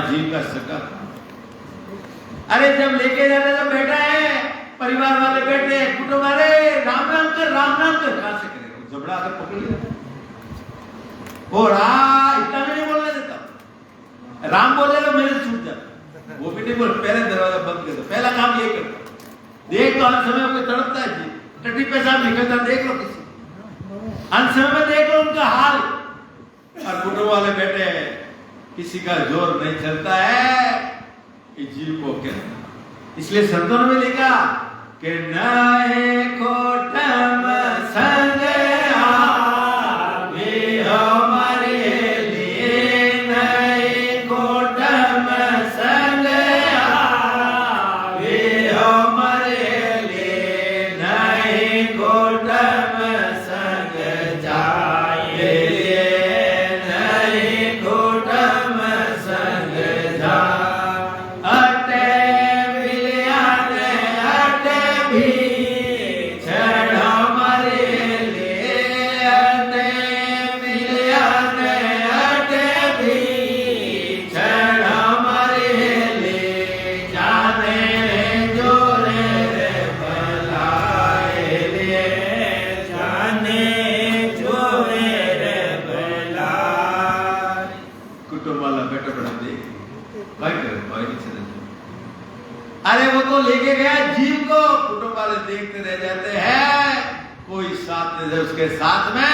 जीव का सका, अरे जब लेके जाते तो बैठा है, परिवार वाले बैठे, कुटुंब वाले राम राम कर, राम राम कर, कहां से करेगा, जबड़ा आकर पकड़ लिया और इतना भी नहीं बोलने देता। राम बोले तो मेरे छूट जाता, वो भी नहीं बोल, पहले दरवाजा बंद कर दो, पहला काम ये करता। देख तो हर समय कोई तड़पता है जी, टट्टी पेशाब निकलता देख लो किसी, हर समय में देख लो उनका हाल। और कुटुंब वाले बैठे हैं, किसी का जोर नहीं चलता है ये जीव को क्या। इसलिए संतों ने लिखा कि नए कोटम संग आवे हमारे लिए, नए कोटम संग आवे हमारे लिए, नए कोटम संग जाए, नए कोटम संग जाए। अरे वो तो लेके गया जीव को, कुटुंब वाले देखते रह जाते हैं, कोई साथ नहीं, उसके साथ में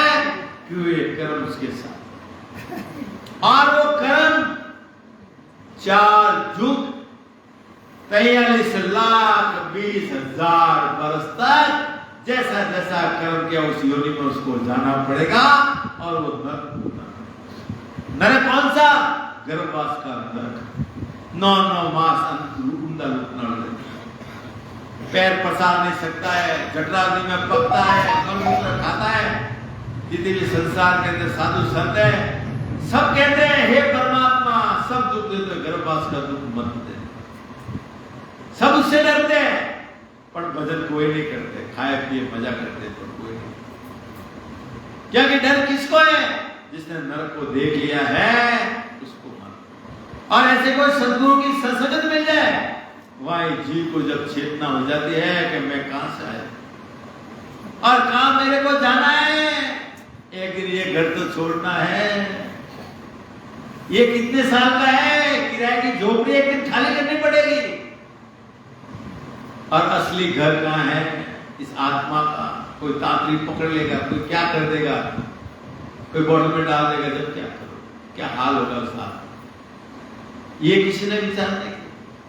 क्यों ये कर्म उसके साथ। और वो कर्म 4 युग 43,20,000 बरस तक जैसा जैसा कर्म किया उस योनि में उसको जाना पड़ेगा। और वो नरक कौन सा, गर्भवास का नरक, 9 मास पैर पसार नहीं सकता है, जठराग्नि में पकता है, मलमूत्र खाता है। जितने भी संसार के अंदर साधु संत है सब कहते हैं हे परमात्मा सब दुख देते, गर्भवास का दुख मत दे। सब उससे डरते हैं पर भजन कोई नहीं करते, खाए पिए मजा करते पर कोई नहीं। क्योंकि डर किसको है, जिसने नरक को देख लिया है उसको मत। और ऐसे कोई सद्गुरु की संसर्ग मिल जाए, वही जीव को जब चेतना हो जाती है कि मैं कहां से आया और कहां मेरे को जाना है, एक दिन ये घर तो छोड़ना है, ये कितने साल का है, किराए की झोपड़ी एक दिन खाली करनी पड़ेगी। और असली घर कहां है इस आत्मा का, कोई तांत्रिक पकड़ लेगा, कोई क्या कर देगा, कोई बॉडी में डाल देगा, जब क्या करो, क्या हाल होगा उस आत्मा। ये किसी ने विचार नहीं किया,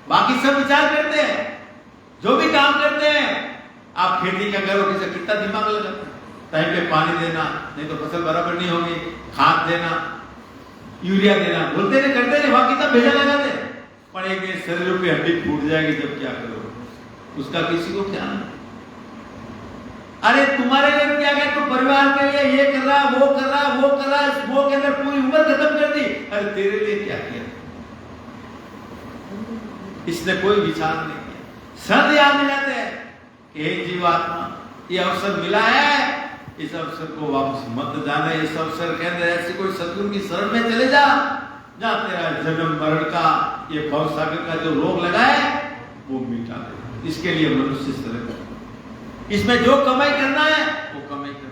बाकी सब विचार करते हैं, जो भी काम करते हैं। आप खेती का करो, किसी कितना दिमाग लगाते हैं, टाइम पे पानी देना, नहीं तो फसल बराबर नहीं होगी, खाद देना, यूरिया देना, बोलते नहीं करते नहीं, बाकी सब भेजा लगाते। पर एक दिन शरीर पे हड्डी फूट जाएगी, जब क्या करो उसका किसी को ख्याल नहीं। अरे तुम्हारे लिए क्या क्या, तुम परिवार के लिए ये कर रहा, वो कर रहा, वो कर रहा, वो के अंदर पूरी उम्र खत्म कर दी, अरे तेरे लिए क्या किया, इसने कोई विचार नहीं किया। संत याद दिलाते हैं कि हे जीवात्मा ये अवसर मिला है, इस अवसर को वापस मत जाना। इस अवसर के अंदर ऐसे कोई सतगुरु की शरण में चले जा, जहां तेरा जन्म मरण का ये भव सागर का जो रोग लगा है वो मिटा दे। इसके लिए मनुष्य शरण, इसमें जो कमाई करना है वो कमाई कर।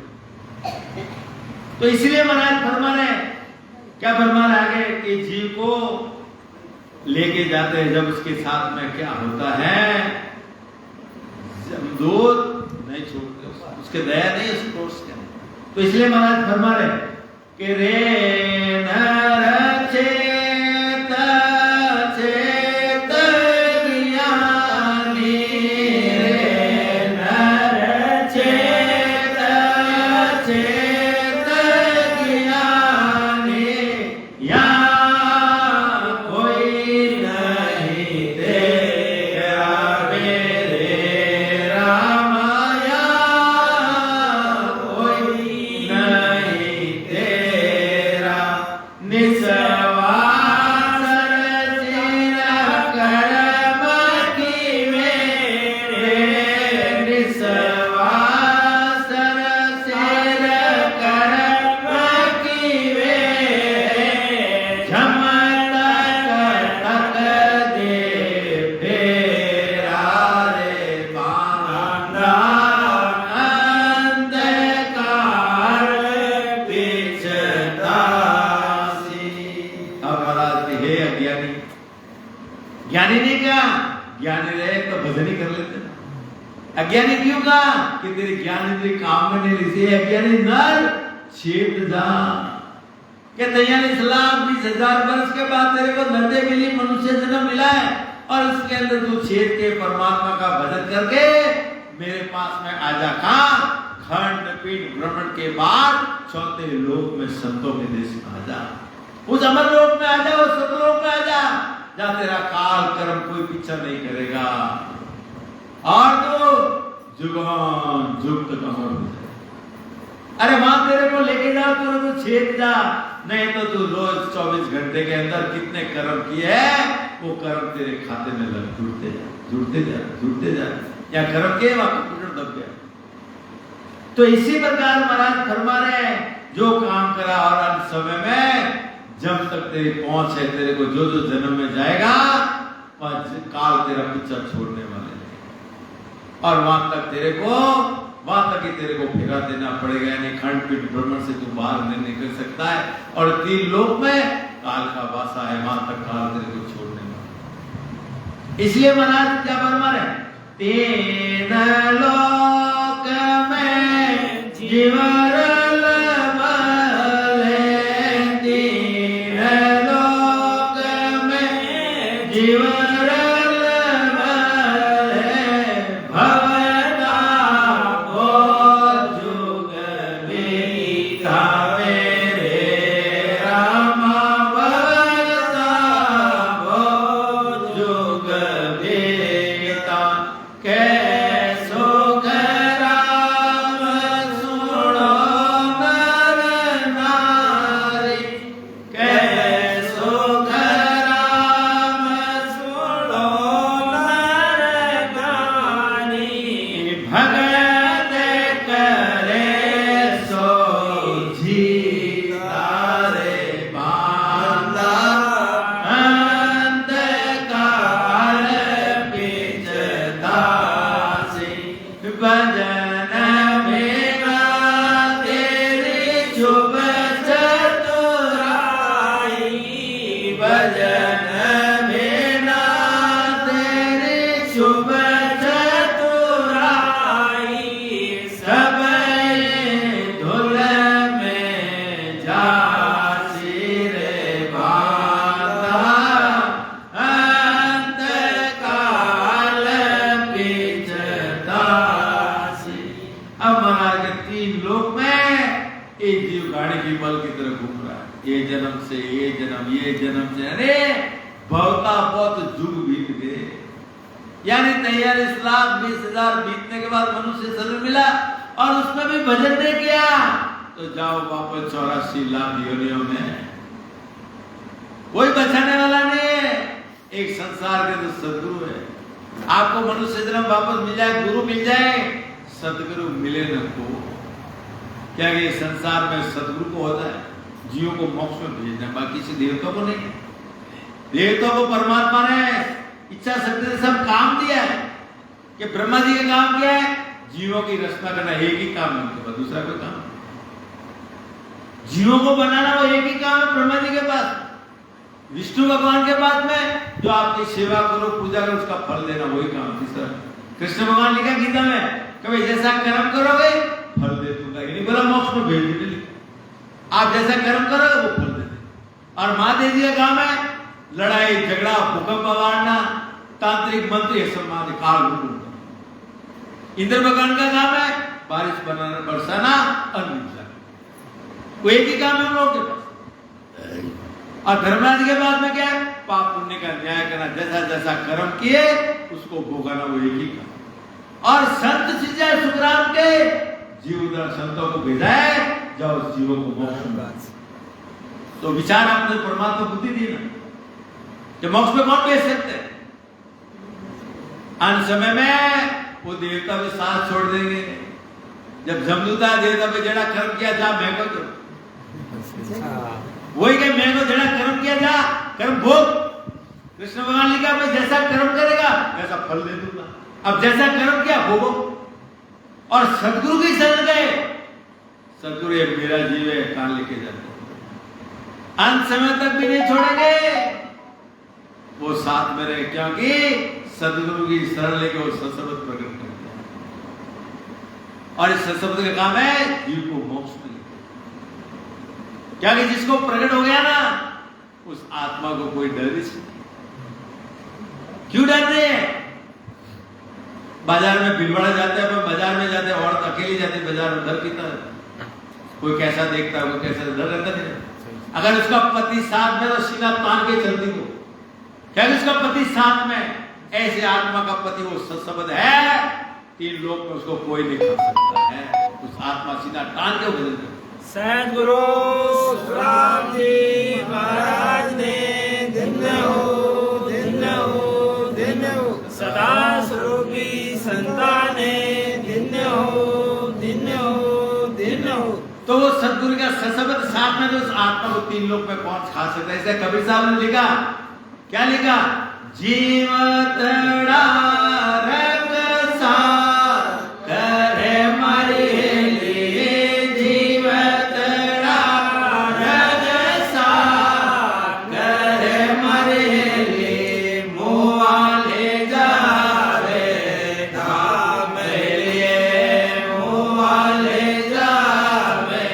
तो इसलिए महाराज फरमा रहे, क्या फरमा रहे आगे कि जीव को लेके जाते हैं, जब उसके साथ में क्या होता है, दूध नहीं छोड़ते, उसके दया नहीं उस कोर्स के। तो इसलिए महाराज फरमा रहे कि रे नर चेत चेत ज्ञानी, रे नर चेत चेत ज्ञानी, या कोई नहीं ज्ञानी नहीं कहा, ज्ञानी रहे तो भजन ही कर लेते ना। अज्ञानी क्यों कहा कि तेरी ज्ञान इंद्रिय काम में नहीं लिखी है। अज्ञानी नर छेद जा के 43,20,000 वर्ष के बाद तेरे को नदे मिली, मनुष्य जन्म मिला है और उसके अंदर तू छेद के परमात्मा का भजन करके मेरे पास में आजा। कहा खंड पीठ भ्रमण के बाद चौथे लोक में संतों के देश में आजा, उस अमर लोक में आजा, उस सतलोक में आजा जहां तेरा काल कर्म कोई पीछा नहीं करेगा और तो जुगान जुग तक अमर हो जाए। अरे वहां तेरे को लेके जाओ, तू छेद जा, नहीं तो तू रोज 24 घंटे के अंदर कितने कर्म किए हैं वो कर्म तेरे खाते में लग जुड़ते जा जुड़ते जा जुड़ते जा, या कर्म के कंप्यूटर दब गया। तो इसी प्रकार महाराज फरमा रहे हैं जो काम करा और अंत समय में जब तक तेरी पहुंच है, तेरे को जो जो जन्म में जाएगा और काल तेरा पीछा छोड़ने वाले नहीं। और वहां तक तेरे को ही तेरे को फेरा देना पड़ेगा, यानी खंड पीठ भ्रमण से तू बाहर नहीं निकल सकता है। और 3 लोक में काल का वासा है, वहां तक काल तेरे को छोड़ने वाला। इसलिए महाराज क्या फरमा रहे, 3 लोक में जीवन ये जन्म से अरे बहुता बहुत जुग बीत गए, यानी 43,20,000 बीतने के बाद मनुष्य शरीर मिला और उसमें भी भजन नहीं किया तो जाओ वापस 84 लाख योनियों में, कोई बचाने वाला नहीं है। एक संसार के तो सदगुरु है, आपको मनुष्य जन्म वापस मिल जाए, गुरु मिल जाए, सदगुरु मिले न को क्या ये संसार में सदगुरु को होता है जीवों को मोक्ष में भेजना, बाकी किसी देवता को नहीं। देवता को परमात्मा ने इच्छा शक्ति से सब काम दिया है कि ब्रह्मा जी का काम क्या है, जीवों की रचना करना, एक ही काम है उनके पास, दूसरा कोई काम। जीवों को बनाना वो एक ही काम है ब्रह्मा जी के पास। विष्णु भगवान के पास में जो आपकी सेवा करो, पूजा करो, उसका फल देना, वही काम। तीसरा कृष्ण भगवान लिखा गीता में कभी जैसा कर्म करोगे फल दे दूंगा, नहीं बोला मोक्ष में भेज दूंगा, आप जैसा कर्म करोगे वो फल देते। और महादेव जी का काम है लड़ाई झगड़ा, भूकंप मारना, तांत्रिक मंत्र सम्मान काल रूप। इंद्र भगवान का काम है बारिश बनाना, बरसाना, अन्न मिलाना, वो एक ही काम है हम लोग के पास। और धर्मराज के बाद में क्या है, पाप पुण्य का न्याय करना, जैसा जैसा कर्म किए उसको भोगाना, वो एक ही काम। और संत शिष्य सुखराम के जीवदार संतों को भेजा है, जाओ जीवों को मोक्ष में। तो विचार आपने परमात्मा बुद्धि दी ना कि मोक्ष में कौन भेज सकते हैं। अंत समय में वो देवता भी साथ छोड़ देंगे। जब जमदूता देवता पे जड़ा कर्म किया जा मैं को तो वही के मैं को जड़ा कर्म किया जा कर्म भोग। कृष्ण भगवान लिखा मैं जैसा कर्म करेगा वैसा फल दे दूंगा। अब जैसा कर्म किया भोगो। और सदगुरु की शरण गए, सदगुरु ये मेरा जीव है, कहां लेके जाते अंत समय तक भी नहीं छोड़ेंगे। वो साथ में रहे, क्योंकि सदगुरु की शरण लेके वो सत्संग प्रकट कर दिया। और इस सत्संग का काम है जीव को मोक्ष में लेकर, क्योंकि जिसको प्रकट हो गया ना उस आत्मा को कोई डर नहीं सकता। क्यों डर रहे हैं? बाजार में भीड़भाड़ जाते हैं, बाजार में जाते हैं, औरत अकेली जाती है बाजार में, डर कितना है? कोई कैसा देखता है, कोई कैसा, डर रहता नहीं। अगर उसका पति साथ में तो सीना तान के चलती हो, क्या उसका पति साथ में, ऐसे आत्मा का पति वो सत्संग है, 3 लोग में उसको कोई नहीं खा सकता है। उस आत्मा सीना तान के बदल दे। सद्गुरु सुखराम जी महाराज ने धन्य हो, धन्य हो, धन्य हो। सदा स्वरूपी संताने धन्य हो, धन्य हो, धन्य हो। तो वो सदगुरु का सत्संग साथ में तो उस आत्मा को 3 लोग में कौन खा सकता है? ऐसे कबीर साहब ने लिखा, क्या लिखा? जीवत रक्षा करे मरे लिए, जीवत रक्षा करे मरे लिए, मुआ ले जावे धाम लिए, मुआ ले जावे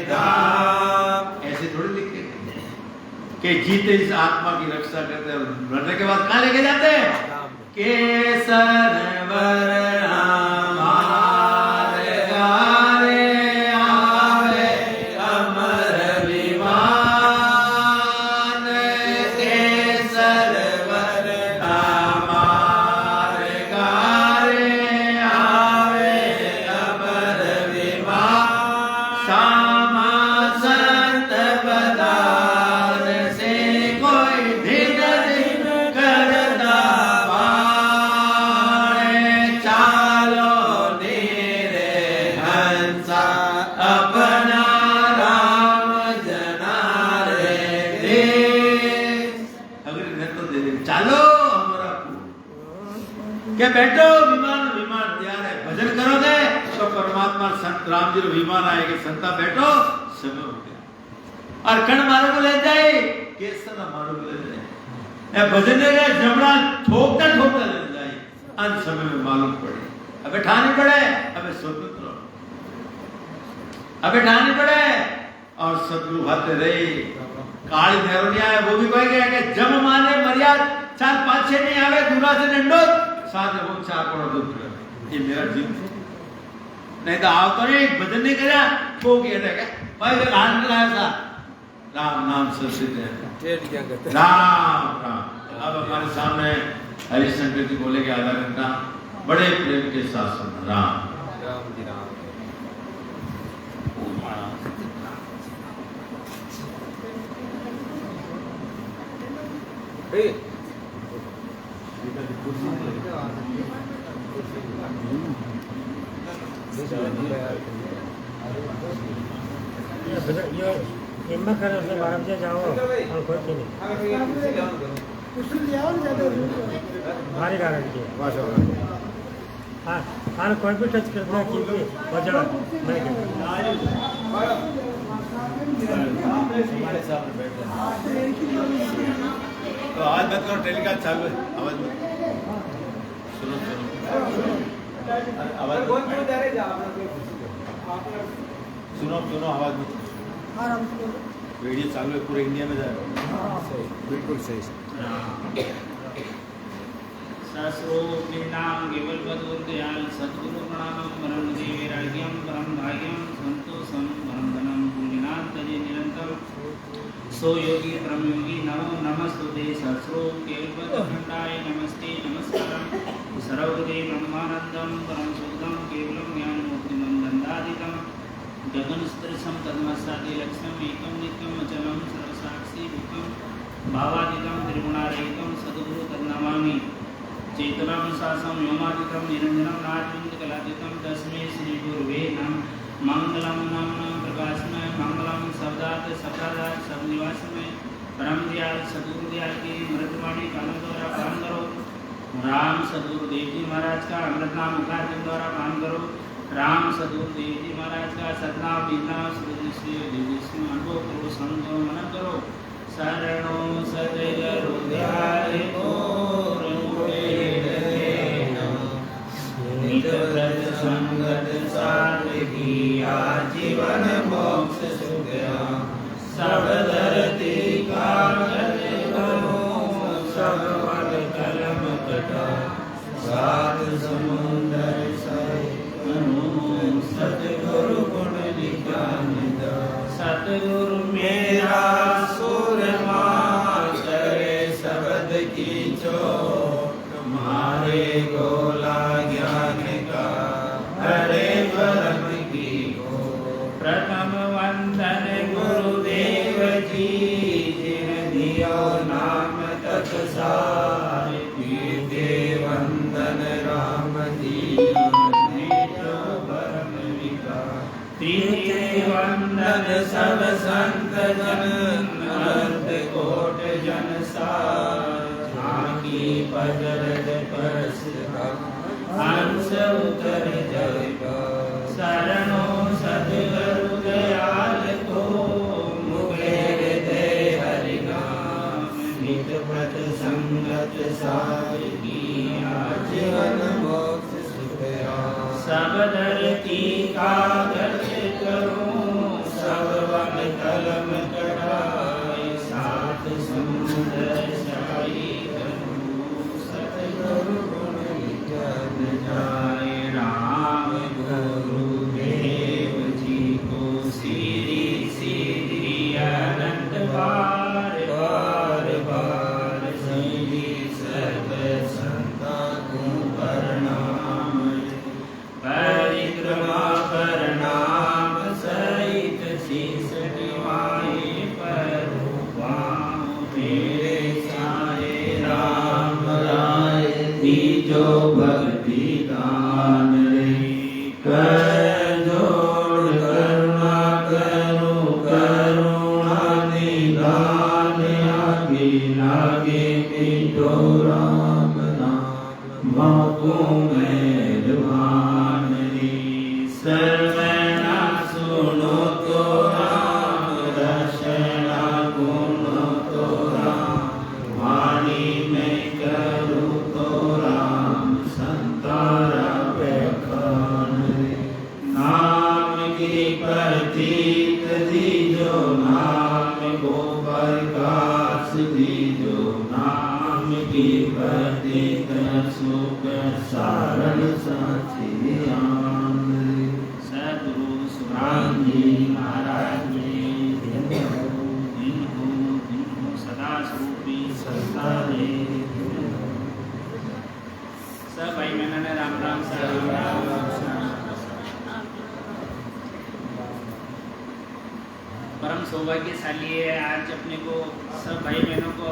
धाम। ऐसे थोड़ी लिखे कि जीते इस आत्मा की रक्षा करते हैं, मरने के बाद कहाँ लेके जाते हैं? केसर वर हमारे गारे आवे अमर विमान, केसर वर हमारे गारे आवे अमर विमान, सामा संत पदार से कोई धिन धिन करता पाए, चालो नीरे हंसा अपना राम जनारे देश। अगर इन्हें तो दे दे, चालो हमारा क्या बैठो विमान, विमान तैयार है, भजन करोगे तो परमात्मा संत राम जी विमान आएंगे, संता बैठो, समय हो गया। और कण मारो को ले जाए, केसर मारो को ले जाए, भजन ले गए, जमड़ा ठोकता ठोकता ले जाए, अंत समय में मालूम पड़े अबे ठानी पड़े, अबे स्वतंत्र हो, अबे ठानी पड़े। और सदगुरु भाते रहे, काली भैरवनिया है, वो भी कह गया कि जम माने मर्याद 4-5-6 नहीं आवे, दूरा से डंडो साथ में वो 4 करोड़ दूर। ये मेरा जीवन नहीं तो आओ तो नहीं, भजन नहीं करा तो क्या भाई हाथ मिलाया था, राम नाम संस्कृत है, राम राम। अब हमारे सामने हरिशंकर जी बोलेंगे आधा घंटा, बड़े प्रेम के साथ सुनना, राम राम जी राम। हिम्मत करो से बारह बजे जाओ और कोई नहीं भारी गारंटी है। हाँ हाँ कोई भी टच करना कीजिए बजा मैं हमारे सामने बैठ तो आवाज मत करो, टेलीकास्ट चालू है, आवाज मत सुनो सुनो आवाज सुनो सुनो आवाज मत, वीडियो चालू है, पूरे इंडिया में जाएगा। बिल्कुल सही। शास्त्रोक्तां केवलपदोदयाल सद्गुरु प्रणामं परम देवैराग्यं परम भाग्यं संतोषं परम धनं पुण्यनाथ तजे निरंतर सो योगी परम योगी नमो नमस्तुते शास्त्रो केवलपदखंडाय नमस्ते नमस्कारं सर्वगुणे ब्रह्मानंदं परम शुद्धं केवलं ज्ञानमुक्तिमं दण्डादितं गगनस्त्रिशं तन्मस्तादि लक्ष्यम् एकं नित्यम् अचलं सर्वसाक्षी रूपं भावातीतं त्रिगुणारहितं सद्गुरु तन्नमामि चेतनां शासं व्योमातीतं निरञ्जनं नाट्यन्तकलातीतं तस्मै श्री गुरुवे नमः। मंगलम नम प्रकाशमय मंगलम शब्दार्थ शब्दार्थ सब निवासमय परम दयाल सद्गुरु दयाल की मृतवाणी कानों द्वारा पान करो। राम सद्गुरु देव जी महाराज का अमृत नाम उच्चारण द्वारा पान करो। राम सद्गुरु देव जी महाराज का सतनाम बीतना श्री अनुभव करो, संग मनन करो। शरणो सद्गुरु दयाल मोर मुखेर देना नित व्रत संगत साध किया जीवन मोक्ष सुखया सब धरती कागज करो सब वन कलम कटा सात समुंदर सर सतगुरु गुण लिखा सतगुरु मेरा सुरमा करे शब्द की चोट मारे गोला ज्ञान का हरे परम की को प्रथम वंदन गुरुदेव जी जिन दियो नाम तत्सार पीते वंदन राम दीन जो परम विकार तृतीय वंदन सब संत जन अर्थ कोट जन सार आकी पदरज परस हंस उतर जय शरणो सद्गुरु दयाल को मुखेर दे हरि नाम नित व्रत संगत सार किया जीवन मोक्ष सुखया सब धरती कागज करो सब वन कलम कटाए सात समुद्र साई करो सतगुरु गुण लिखन जाए राम गुरुदेव जी को सीधी सीधी अनंत बार बार बार सीधी सर्व संता को प्रणाम परिक्रमा प्रणाम सहित शीश निवाए परुवाम मेरे सारे राम राय दीजो भक्ति दान रे कर जोड़ करुणा करो करुणा निधान आगे लागे मिटो राम नाम मको मेहरबान रे सर्वना सुनो तो राम दर्शना गुनो तो राम वाणी में करो तो राम संतारा व्याख्यान रे नाम की प्रतीक दीजो नाम को प्रकाश दीजो नाम की प्रतीक सुख सारण साची आन रे सद्गुरु सुराम जी महाराज जी जिनको सदा स्वरूपी सत्ता दे सब भाई मैंने राम राम परम सौभाग्यशाली है आज अपने को सब भाई बहनों को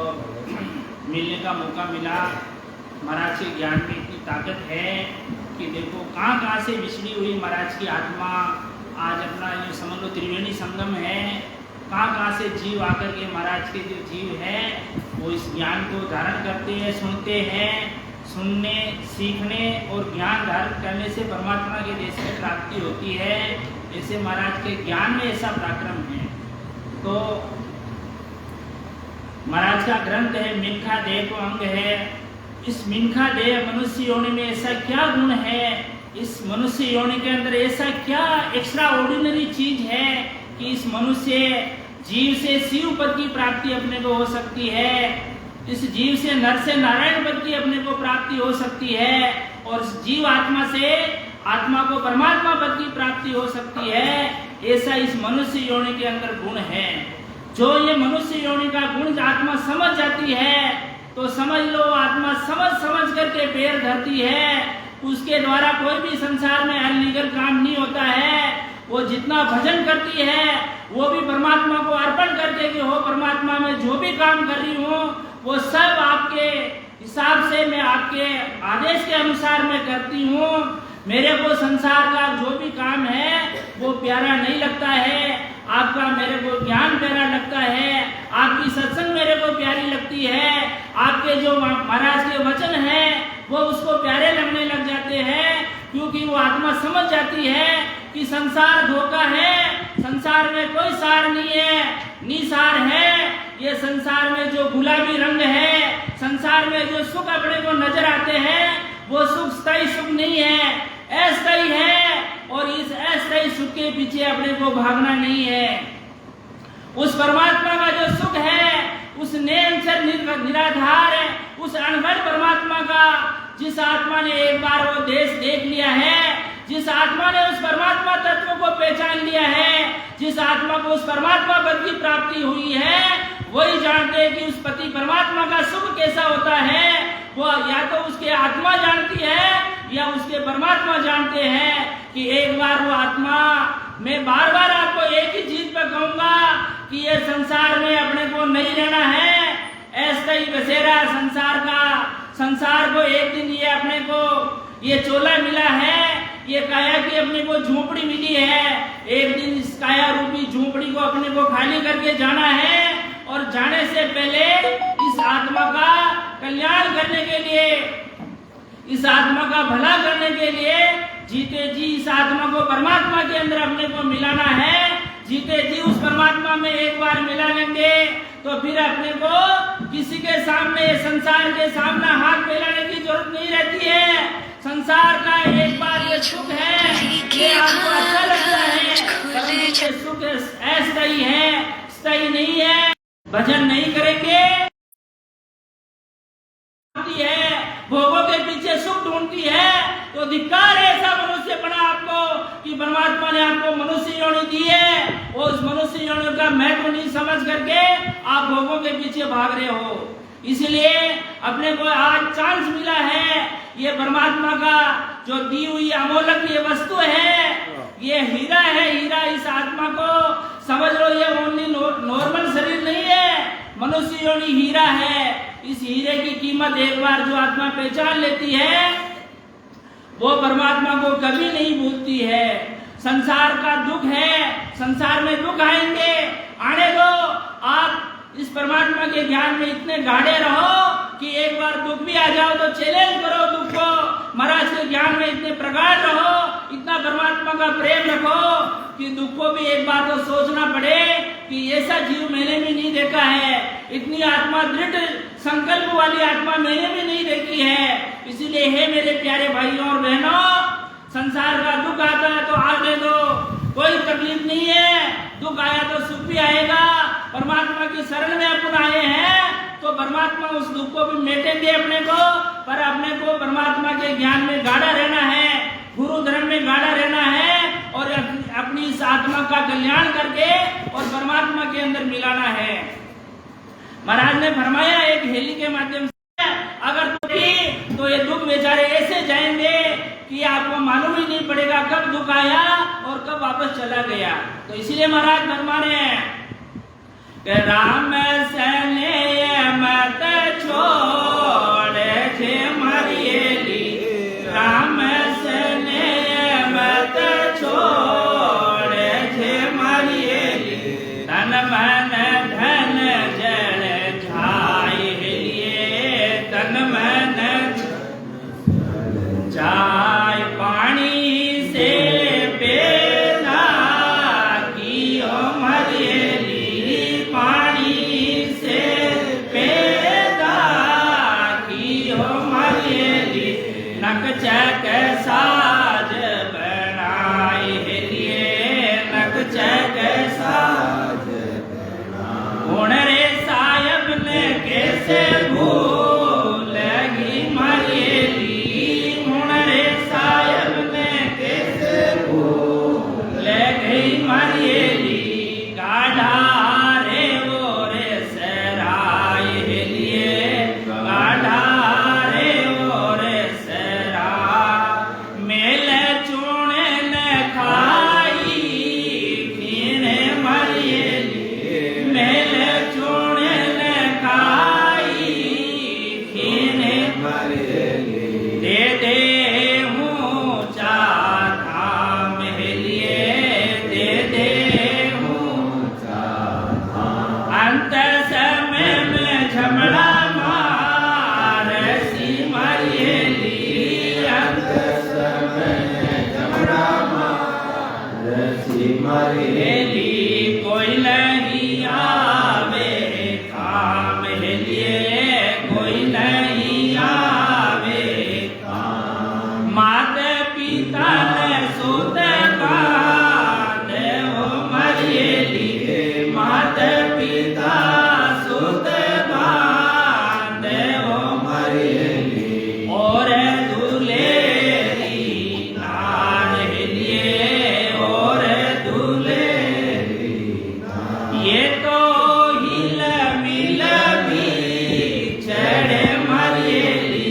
मिलने का मौका मिला। महाराज के ज्ञान में इतनी ताकत है कि देखो कहाँ से बिछड़ी हुई महाराज की आत्मा आज अपना ये समझ लो त्रिवेणी संगम है। कहाँ से जीव आकर के महाराज के जो जीव है वो इस ज्ञान को धारण करते हैं, सुनते हैं। सुनने सीखने और ज्ञान धारण करने से परमात्मा के देश में प्राप्ति होती है। ऐसे महाराज के ज्ञान में ऐसा पराक्रम है। तो महाराज का ग्रंथ है मिनखा देह को अंग है। इस मिनखा देह मनुष्य योनि में ऐसा क्या गुण है, इस मनुष्य योनि के अंदर ऐसा क्या एक्स्ट्रा ऑर्डिनरी चीज है कि इस मनुष्य जीव से शिव पद की प्राप्ति अपने को हो सकती है, इस जीव से नर से नारायण पद की अपने को प्राप्ति हो सकती है और इस जीव आत्मा से आत्मा को परमात्मा पद की प्राप्ति हो सकती है। ऐसा इस मनुष्य योनि के अंदर गुण है। जो ये मनुष्य योनि का गुण आत्मा समझ जाती है तो समझ लो आत्मा समझ करके पैर धरती है। उसके द्वारा कोई भी संसार में अनलीगल काम नहीं होता है। वो जितना भजन करती है वो भी परमात्मा को अर्पण करके कि हो परमात्मा में जो भी काम कर रही हूँ वो सब आपके हिसाब से मैं आपके आदेश के अनुसार मैं करती हूँ। मेरे को संसार का जो भी काम है वो प्यारा नहीं लगता है। आपका मेरे को ज्ञान प्यारा लगता है, आपकी सत्संग मेरे को प्यारी लगती है, आपके जो महाराज के वचन है वो उसको प्यारे लगने लग जाते हैं। क्योंकि वो आत्मा समझ जाती है कि संसार धोखा है, संसार में कोई सार नहीं है, निसार है। ये संसार में जो गुलाबी रंग है, संसार में जो सुख अपने को नजर आते हैं, वो सुख स्थायी सुख नहीं है, अस्थायी है। और इस अस्थायी सुख के पीछे अपने को भागना नहीं है। उस परमात्मा का जो सुख है, उस निरंतर निराधार है, उस अनवरत परमात्मा का, जिस आत्मा ने एक बार वो देश देख लिया है, जिस आत्मा ने उस परमात्मा तत्व को पहचान लिया है, जिस आत्मा को उस परमात्मा पद की प्राप्ति हुई है, वही जानते हैं कि उस पति परमात्मा का सुख कैसा होता है। वो या तो उसके आत्मा जानती है या उसके परमात्मा जानते हैं कि एक बार वो आत्मा, मैं बार बार आपको एक ही चीज पर कहूंगा कि ये संसार में अपने को नहीं रहना है, अस्थायी बसेरा संसार का। संसार को एक दिन ये अपने को ये चोला मिला है, ये काया की अपने को झोपड़ी मिली है, एक दिन इस काया रूपी झोपड़ी को अपने को खाली करके जाना है। और जाने से पहले इस आत्मा का कल्याण करने के लिए, इस आत्मा का भला करने के लिए जीते जी इस आत्मा को परमात्मा के अंदर अपने को मिलाना है। जीते जी उस परमात्मा में एक बार मिला लेंगे तो फिर अपने को किसी के सामने, संसार के सामने हाथ फैलाने की जरूरत नहीं रहती है। संसार का एक बार ये सुख है, ये आपको अच्छा लगता है, परंतु सुख अस्थायी है, स्थायी नहीं है। भजन नहीं करेंगे है, भोगों के पीछे सुख ढूंढती है, तो धिक्कार है ऐसा मनुष्य बना आपको कि परमात्मा ने आपको मनुष्य योनि दी है, और उस मनुष्य योनि का महत्व नहीं समझ करके आप भोगों के पीछे भाग रहे हो। इसलिए अपने को आज चांस मिला है, ये परमात्मा का जो दी हुई अमोलक ये वस्तु है, ये हीरा है, हीरा इस आत्मा को समझ लो, ये ओनली नॉर्मल शरीर नहीं है, मनुष्य योनि हीरा है। इस हीरे की कीमत एक बार जो आत्मा पहचान लेती है, वो परमात्मा को कभी नहीं भूलती है। संसार का दुख है, संसार में दुख आएंगे, आने दो। आप इस परमात्मा के ज्ञान में इतने गाढ़े रहो कि एक बार दुख भी आ जाओ तो चैलेंज करो दुख को। महाराज के ज्ञान में इतने प्रगाढ़ रहो, इतना परमात्मा का प्रेम रखो कि दुख को भी एक बार तो सोचना पड़े कि ऐसा जीव मैंने भी नहीं देखा है, इतनी आत्मा दृढ़ संकल्प वाली आत्मा मैंने भी नहीं देखी है। इसीलिए हे मेरे प्यारे भाइयों और बहनों, संसार का दुख आता है तो आने दो, कोई तकलीफ नहीं है। दुख आया तो सुख भी आएगा। परमात्मा की शरण में अपन आए हैं तो परमात्मा उस दुख को भी मेटेंगे अपने को, पर अपने को परमात्मा के ज्ञान में गाढ़ा रहना है, गुरु धर्म में गाढ़ा रहना है, और अपनी इस आत्मा का कल्याण करके और परमात्मा के अंदर मिलाना है। महाराज ने फरमाया एक हेली के माध्यम से, अगर दुखी तो ये दुख बेचारे ऐसे जाएंगे कि आपको मालूम ही नहीं पड़ेगा कब दुख आया और कब वापस चला गया। तो इसीलिए महाराज फरमा रहे हैं कि राम सने मत छोड़े थे मरियली, राम सने मत छोड़े थे मरियली, तन मन धन जल जाए लिए, तन मन जाय पानी से बेना की ओ मरियली, पानी से बेना की ओ मरियली, नक चक साज बनाए लिए, नक चक साज गुण रे साहब ने कैसे भूल गई मरियली, गुण रे साहब ने कैसे भूल गई मरियली, गाढ़ा लिए माता पिता सुत बांधो मरियली और दुलेरी नार लिए और दुलेरी ये तो हिल मिल भी चढ़े मरियली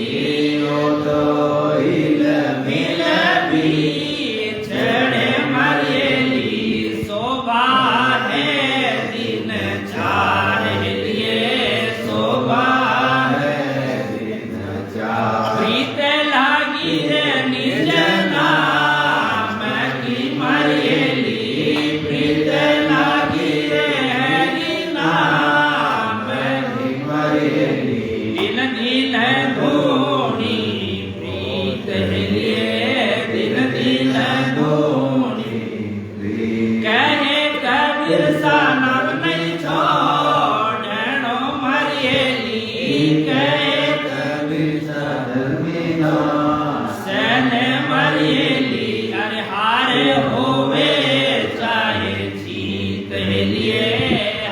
ओ तो हिल मिल भी चढ़े मरियली शोभा है दिन चार लिए शोभा है दिन चार प्रीत लागी रे निज नाम की मरियली प्रीत लागी रे हरि नाम की मरियली दिन दिन धोनी प्रीत लिए दिन दिन धोनी कहे कबीर सा नाम नहीं छोड़नो मरियली कहे कबीर सा धर्मिना सन मरियली अरे हारे होवे चाहे जीत लिए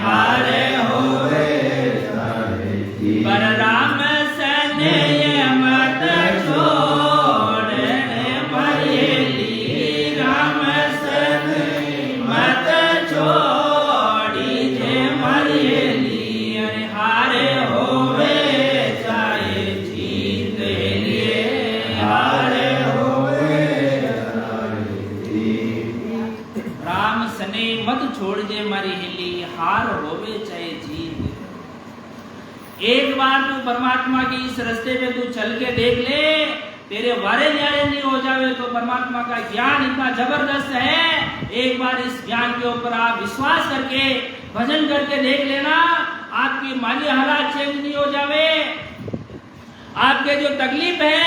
हारे होवे चाहे जीत पर राम सन मत छोड़ने मरियली राम सन मत छोड़ी जे मरियली अरे हारे होवे चाहे जीत लिए हारे होवे चाहे जीत राम सने मत छोड़ जे मरियली हार होवे चाहे जीत एक बार तू परमात्मा के इस रास्ते पे तू चल के देख ले तेरे वारे न्यारे नहीं हो जावे तो परमात्मा का ज्ञान इतना जबरदस्त है एक बार इस ज्ञान के ऊपर आप विश्वास करके भजन करके देख लेना आपकी माली हालात चेंज नहीं हो जावे आपके जो तकलीफ है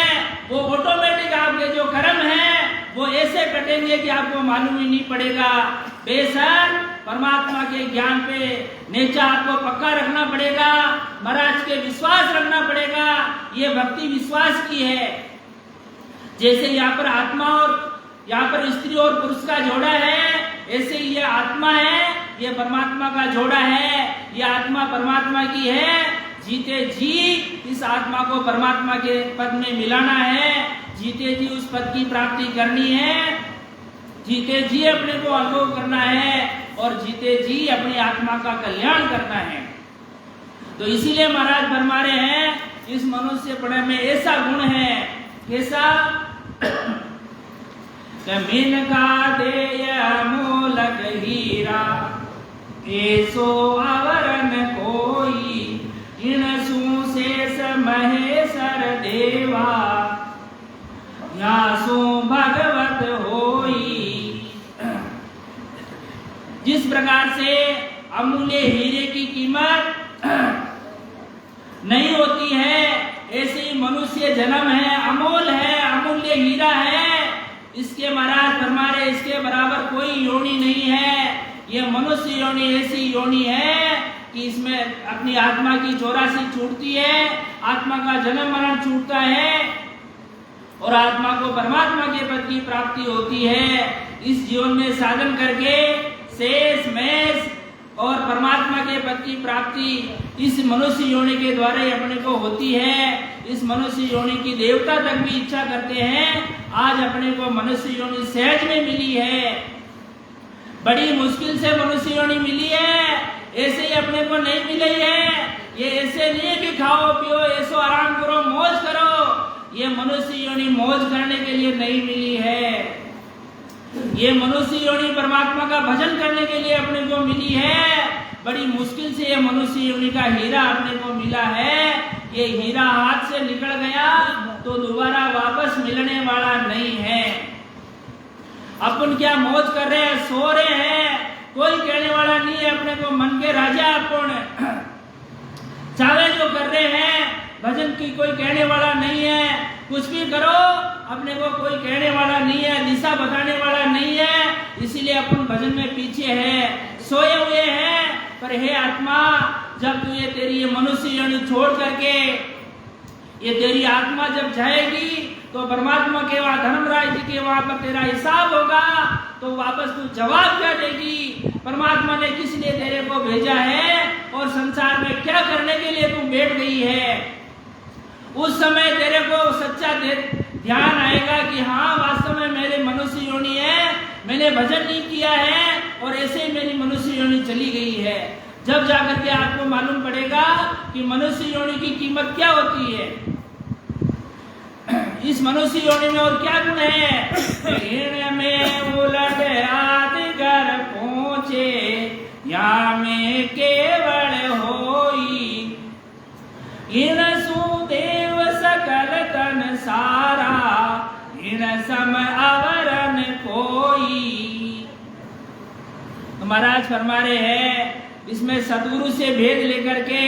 वो ऑटोमेटिक आपके जो कर्म है वो ऐसे कटेंगे कि आपको मालूम ही नहीं पड़ेगा बेशक परमात्मा के ज्ञान पे नेचा आपको पक्का रखना पड़ेगा महाराज के विश्वास रखना पड़ेगा ये भक्ति विश्वास की है जैसे यहाँ पर आत्मा और यहाँ पर स्त्री और पुरुष का जोड़ा है ऐसे ही ये आत्मा है ये परमात्मा का जोड़ा है ये आत्मा परमात्मा की है जीते जी इस आत्मा को परमात्मा के पद में मिलाना है जीते जी उस पद की प्राप्ति करनी है जीते जी अपने को अनुभव करना है और जीते जी अपनी आत्मा का कल्याण करना है तो इसीलिए महाराज फरमा रहे हैं इस मनुष्यपण में ऐसा गुण है कैसा जमीन का देय मोलक हीरा ऐसो आवरण कोई इन सुशेष महेश्वर देवा यासो भगवत होई जिस प्रकार से अमूल्य हीरे की कीमत नहीं होती है ऐसे ही मनुष्य जन्म है अमोल है अमूल्य हीरा है इसके महाराज फरमा रहे इसके बराबर कोई योनि नहीं है ये मनुष्य योनि ऐसी योनि है कि इसमें अपनी आत्मा की 84 छूटती है आत्मा का जन्म मरण छूटता है और आत्मा को परमात्मा के पद की प्राप्ति होती है इस जीवन में साधन करके शेष मेष और परमात्मा के पद की प्राप्ति इस मनुष्य योनि के द्वारा ही अपने को होती है इस मनुष्य योनि की देवता तक भी इच्छा करते हैं आज अपने को मनुष्य योनि सहज में मिली है बड़ी मुश्किल से मनुष्य योनि मिली है ऐसे ही अपने को नहीं मिली है ये ऐसे नहीं कि खाओ पियो ऐसो आराम करो मौज करो ये मनुष्य योनि मौज करने के लिए नहीं मिली है ये मनुष्य योनि परमात्मा का भजन करने के लिए अपने को मिली है बड़ी मुश्किल से ये मनुष्य योनि का हीरा अपने को मिला है ये हीरा हाथ से निकल गया तो दोबारा वापस मिलने वाला नहीं है अपन क्या मौज कर रहे हैं सो रहे हैं कोई कहने वाला नहीं है अपने को मन के राजा अपन चाहे जो कर रहे हैं भजन की कोई कहने वाला नहीं है कुछ भी करो अपने को कोई कहने वाला नहीं है दिशा बताने वाला नहीं है इसीलिए अपन भजन में पीछे है सोए हुए हैं पर हे आत्मा जब तू ये तेरी ये मनुष्य योनि छोड़ करके ये तेरी आत्मा जब जाएगी तो परमात्मा के वहां धर्मराज जी के वहां पर तेरा हिसाब होगा, तो वापस तू जवाब क्या देगी? परमात्मा ने किस लिए तेरे को भेजा है और संसार में क्या करने के लिए तू बैठ गई है? उस समय तेरे को सच्चा ध्यान आएगा कि हाँ वास्तव में मेरे मनुष्य योनि है, मैंने भजन नहीं किया है और ऐसे ही मेरी मनुष्य योनि चली गई है। जब जाकर के आपको मालूम पड़ेगा कि मनुष्य योनि की कीमत क्या होती है। इस मनुष्य योनि में और क्या गुण है? इन में उलट आदि घर पहुंचे, या में केवल होई, इन सुदेव सकल तन सारा, इन सम आवरण कोई। तो महाराज फरमा रहे हैं इसमें सदगुरु से भेद लेकर के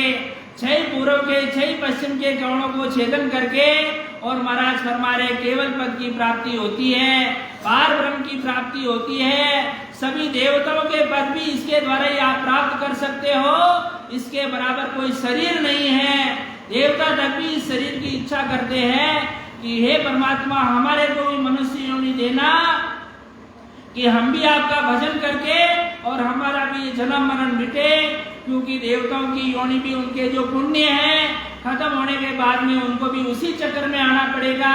6 पूर्व के 6 पश्चिम के कवणों को छेदन करके और महाराज फरमा रहे केवल पद की प्राप्ति होती है, पार ब्रह्म की प्राप्ति होती है। सभी देवताओं के पद भी इसके द्वारा ही आप प्राप्त कर सकते हो, इसके बराबर कोई शरीर नहीं है। देवता तक भी इस शरीर की इच्छा करते हैं कि हे परमात्मा हमारे को भी मनुष्य योनि देना, कि हम भी आपका भजन करके और हमारा भी जन्म मरण मिटे, क्योंकि देवताओं की योनि भी उनके जो पुण्य है खत्म होने के बाद में उनको भी उसी चक्कर में आना पड़ेगा।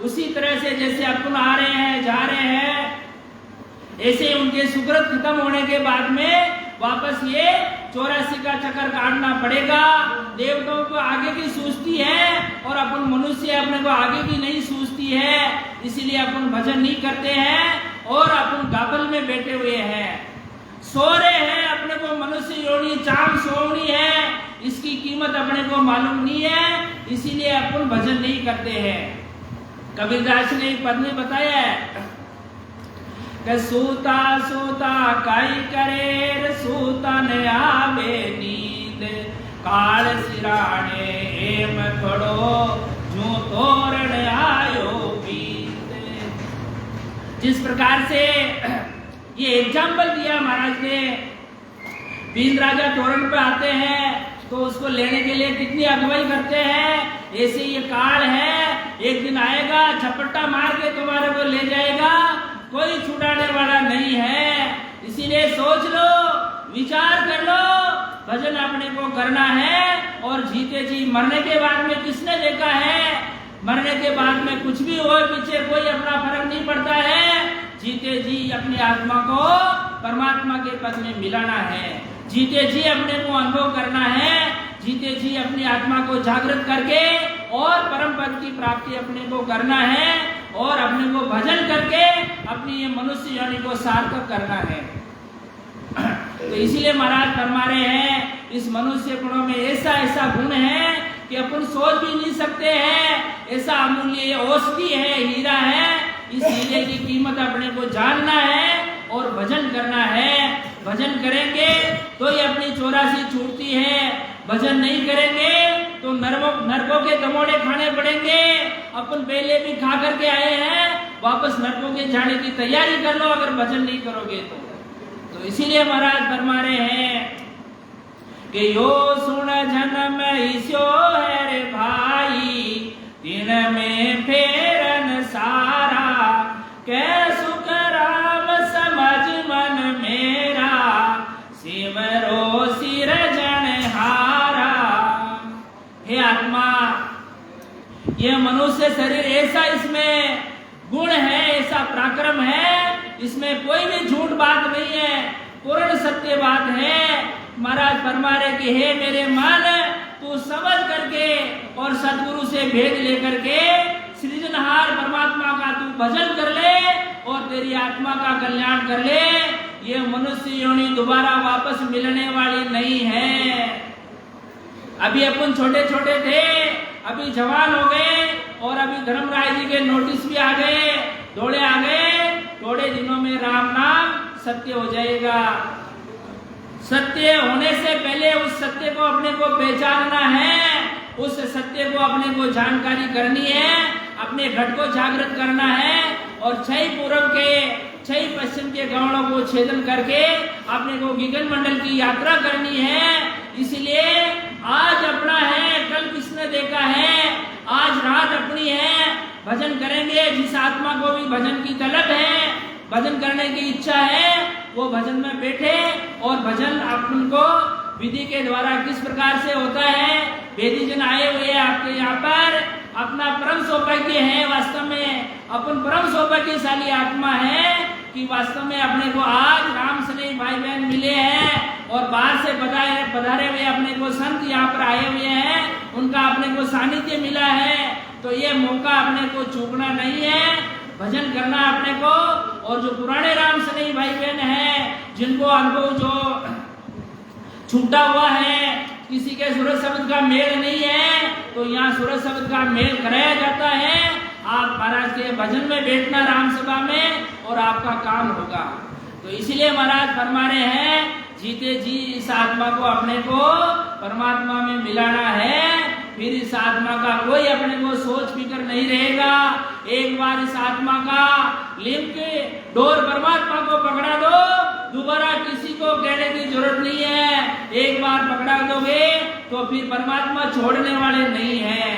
उसी तरह से जैसे अपन आ रहे हैं जा रहे हैं, ऐसे उनके सुकृत खत्म होने के बाद में वापस ये 84 का चक्कर काटना पड़ेगा। देवताओं को आगे की सूझती है और अपन मनुष्य अपने को आगे की नहीं सूझती है, इसीलिए अपन भजन नहीं करते हैं और अपन गाफल में बैठे हुए हैं, सो रहे हैं। अपने को मनुष्य योनि चाम सोनी है, इसकी कीमत अपने को मालूम नहीं है, इसीलिए अपन भजन नहीं करते हैं। कबीरदास ने एक पद में बताया है कि सूता सूता काई करे, सूता ने आवे नींद, काल सिराने एम खड़ो, जो तोरण आयो पीत। जिस प्रकार से ये एग्जाम्पल दिया महाराज ने, बीन राजा तोरण पे आते हैं तो उसको लेने के लिए कितनी अगुवाई करते हैं। ऐसे ये काल है, एक दिन आएगा झपट्टा मार के तुम्हारे को ले जाएगा, कोई छुड़ाने वाला नहीं है। इसीलिए सोच लो, विचार कर लो, भजन अपने को करना है। और जीते जी मरने के बाद में किसने देखा है? मरने के बाद में कुछ भी हो पीछे कोई अपना फर्क नहीं पड़ता है। जीते जी अपनी आत्मा को परमात्मा के पद में मिलाना है, जीते जी अपने को अनुभव करना है, जीते जी अपनी आत्मा को जागृत करके और परम पद की प्राप्ति अपने को करना है और अपने को भजन करके अपनी ये मनुष्य योनि को सार्थक करना है। तो इसीलिए महाराज फरमा रहे हैं इस मनुष्य गुणों में ऐसा ऐसा गुण है कि अपन सोच भी नहीं सकते हैं। ऐसा अमूल्य औषधि है, हीरा है। इस हीरे की कीमत अपने को जानना है और भजन करना है। भजन करेंगे तो ये अपनी 84 छूटती है, भजन नहीं करेंगे तो नरकों के दमोड़े खाने पड़ेंगे। अपन पहले भी खा करके आए हैं, वापस नरकों के जाने की तैयारी कर लो अगर भजन नहीं करोगे तो इसीलिए महाराज फरमा रहे हैं कि यो सुन जन्म ईशो है रे भाई, दिन में फेरन सारा, कै सुख राम समझ मन मेरा, सिमरो सिरजन हारा। हे आत्मा, यह मनुष्य शरीर ऐसा इसमें गुण है, ऐसा पराक्रम है, इसमें कोई भी झूठ बात नहीं है, पूर्ण सत्य बात है। महाराज फरमा रहे कि हे मेरे मन, तू समझ करके और सदगुरु से भेद लेकर के सृजनहार परमात्मा का तू भजन कर ले और तेरी आत्मा का कल्याण कर ले। ये मनुष्य योनि दोबारा वापस मिलने वाली नहीं है। अभी अपन छोटे छोटे थे, अभी जवान हो गए और अभी धर्मराज जी के नोटिस भी आ गए, दौड़े आ गए। थोड़े दिनों में राम नाम सत्य हो जाएगा। सत्य होने से पहले उस सत्य को अपने को पहचानना है, उस सत्य को अपने को जानकारी करनी है, अपने घट को जागृत करना है और 6 पूर्व के 6 पश्चिम के गौणों को छेदन करके अपने को गगन मंडल की यात्रा करनी है। इसलिए आज अपना है, कल किसने देखा है? आज रात अपनी है, भजन करेंगे। जिस आत्मा को भी भजन की तलब है, भजन करने की इच्छा है, वो भजन में बैठे। और भजन अपन को विधि के द्वारा किस प्रकार से होता है, वेदी जन आए हुए हैं आपके यहाँ पर, अपना परम सौभाग्य है। वास्तव में अपन परम सौभाग्यशाली आत्मा है कि वास्तव में अपने को आज राम स्नेही भाई बहन मिले हैं और बाहर से पधारे हुए अपने को संत यहाँ पर आए हुए हैं, उनका अपने को सानिध्य मिला है। तो ये मौका अपने को चूकना नहीं है, भजन करना अपने को। और जो पुराने राम स्नेही भाई बहन हैं, जिनको अनुभव जो छूटा हुआ है, किसी के सूरज शब्द का मेल नहीं है, तो यहाँ सूरज शब्द का मेल कराया जाता है। आप महाराज के भजन में बैठना राम सभा में और आपका काम होगा। तो इसलिए महाराज फरमा रहे हैं, जीते जी इस आत्मा को अपने को परमात्मा में मिलाना है। फिर इस आत्मा का कोई अपने को सोच फिकर नहीं रहेगा। एक बार इस आत्मा का लिंक डोर परमात्मा को पकड़ा दो, दोबारा किसी को कहने की जरूरत नहीं है। एक बार पकड़ा दोगे तो फिर परमात्मा छोड़ने वाले नहीं है।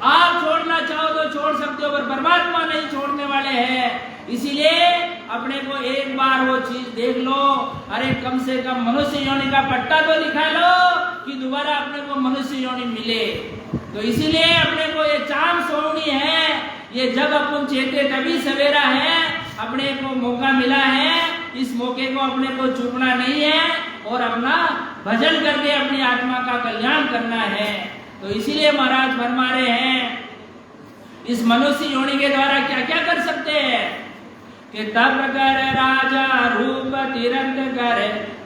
आप छोड़ना चाहो तो छोड़ सकते हो, पर परमात्मा नहीं छोड़ने वाले हैं। इसीलिए अपने को एक बार वो चीज देख लो, अरे कम से कम मनुष्य योनि का पट्टा तो लिखा लो कि दोबारा अपने को मनुष्य योनि मिले। तो इसीलिए अपने को ये चाम सोनी है, ये जब अपन चेते तभी सवेरा है, अपने को मौका मिला है, इस मौके को अपने को चूकना नहीं है और अपना भजन करके अपनी आत्मा का कल्याण करना है। तो इसीलिए महाराज फरमा रहे हैं, इस मनुष्य योनि के द्वारा क्या क्या कर सकते हैं कि तप कर राजा रूप तिरंग कर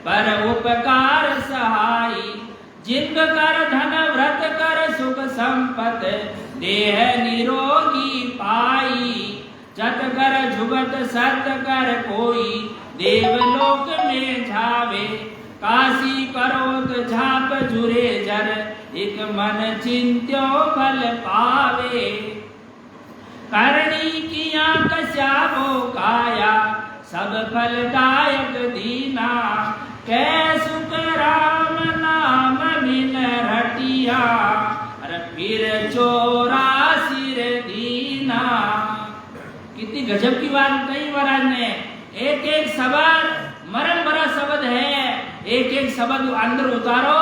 पर उपकार सहाई, जिंद कर धन व्रत कर सुख संपत देह निरोगी पाई, जत कर जुगत सत कर कोई देवलोक में जावे, काशी करोत झाप जुरे जर एक मन चिंत्यो फल पावे, करणी किया कश्यापो काया सब फलदायक दीना, कै सुख राम नाम बिन रटिया अरे फिर 84 दीना। कितनी गजब की बात कही महाराज ने। एक एक शब्द मरण भरा शब्द है, एक एक शब्द अंदर उतारो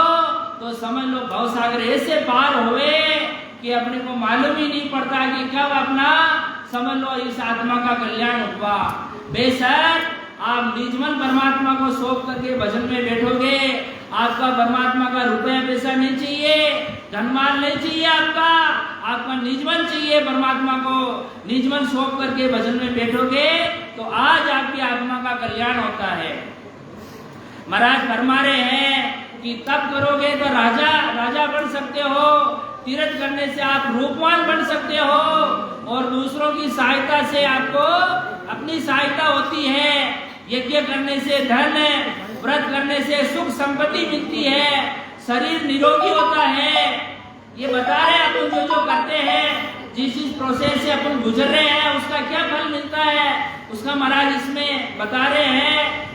तो समझ लो भवसागर ऐसे पार हुए कि अपने को मालूम ही नहीं पड़ता कि कब अपना समझ लो इस आत्मा का कल्याण हुआ। बेशक आप निजमन परमात्मा को सौंप करके भजन में बैठोगे, आपका परमात्मा का रुपया पैसा नहीं चाहिए, धनमाल नहीं चाहिए, आपका निजमन चाहिए। परमात्मा को निजमन सौंप करके भजन में बैठोगे तो आज आपकी आत्मा का कल्याण होता है। महाराज फरमा रहे हैं कि तब करोगे तो राजा बन सकते हो, तीर्थ करने से आप रूपवान बन सकते हो और दूसरों की सहायता से आपको अपनी सहायता होती है। यज्ञ करने से धन, व्रत करने से सुख संपत्ति मिलती है, शरीर निरोगी होता है। ये बता रहे हैं अपन जो करते हैं, जिस प्रोसेस से अपन गुजर रहे हैं उसका क्या फल मिलता है, उसका महाराज इसमें बता रहे हैं।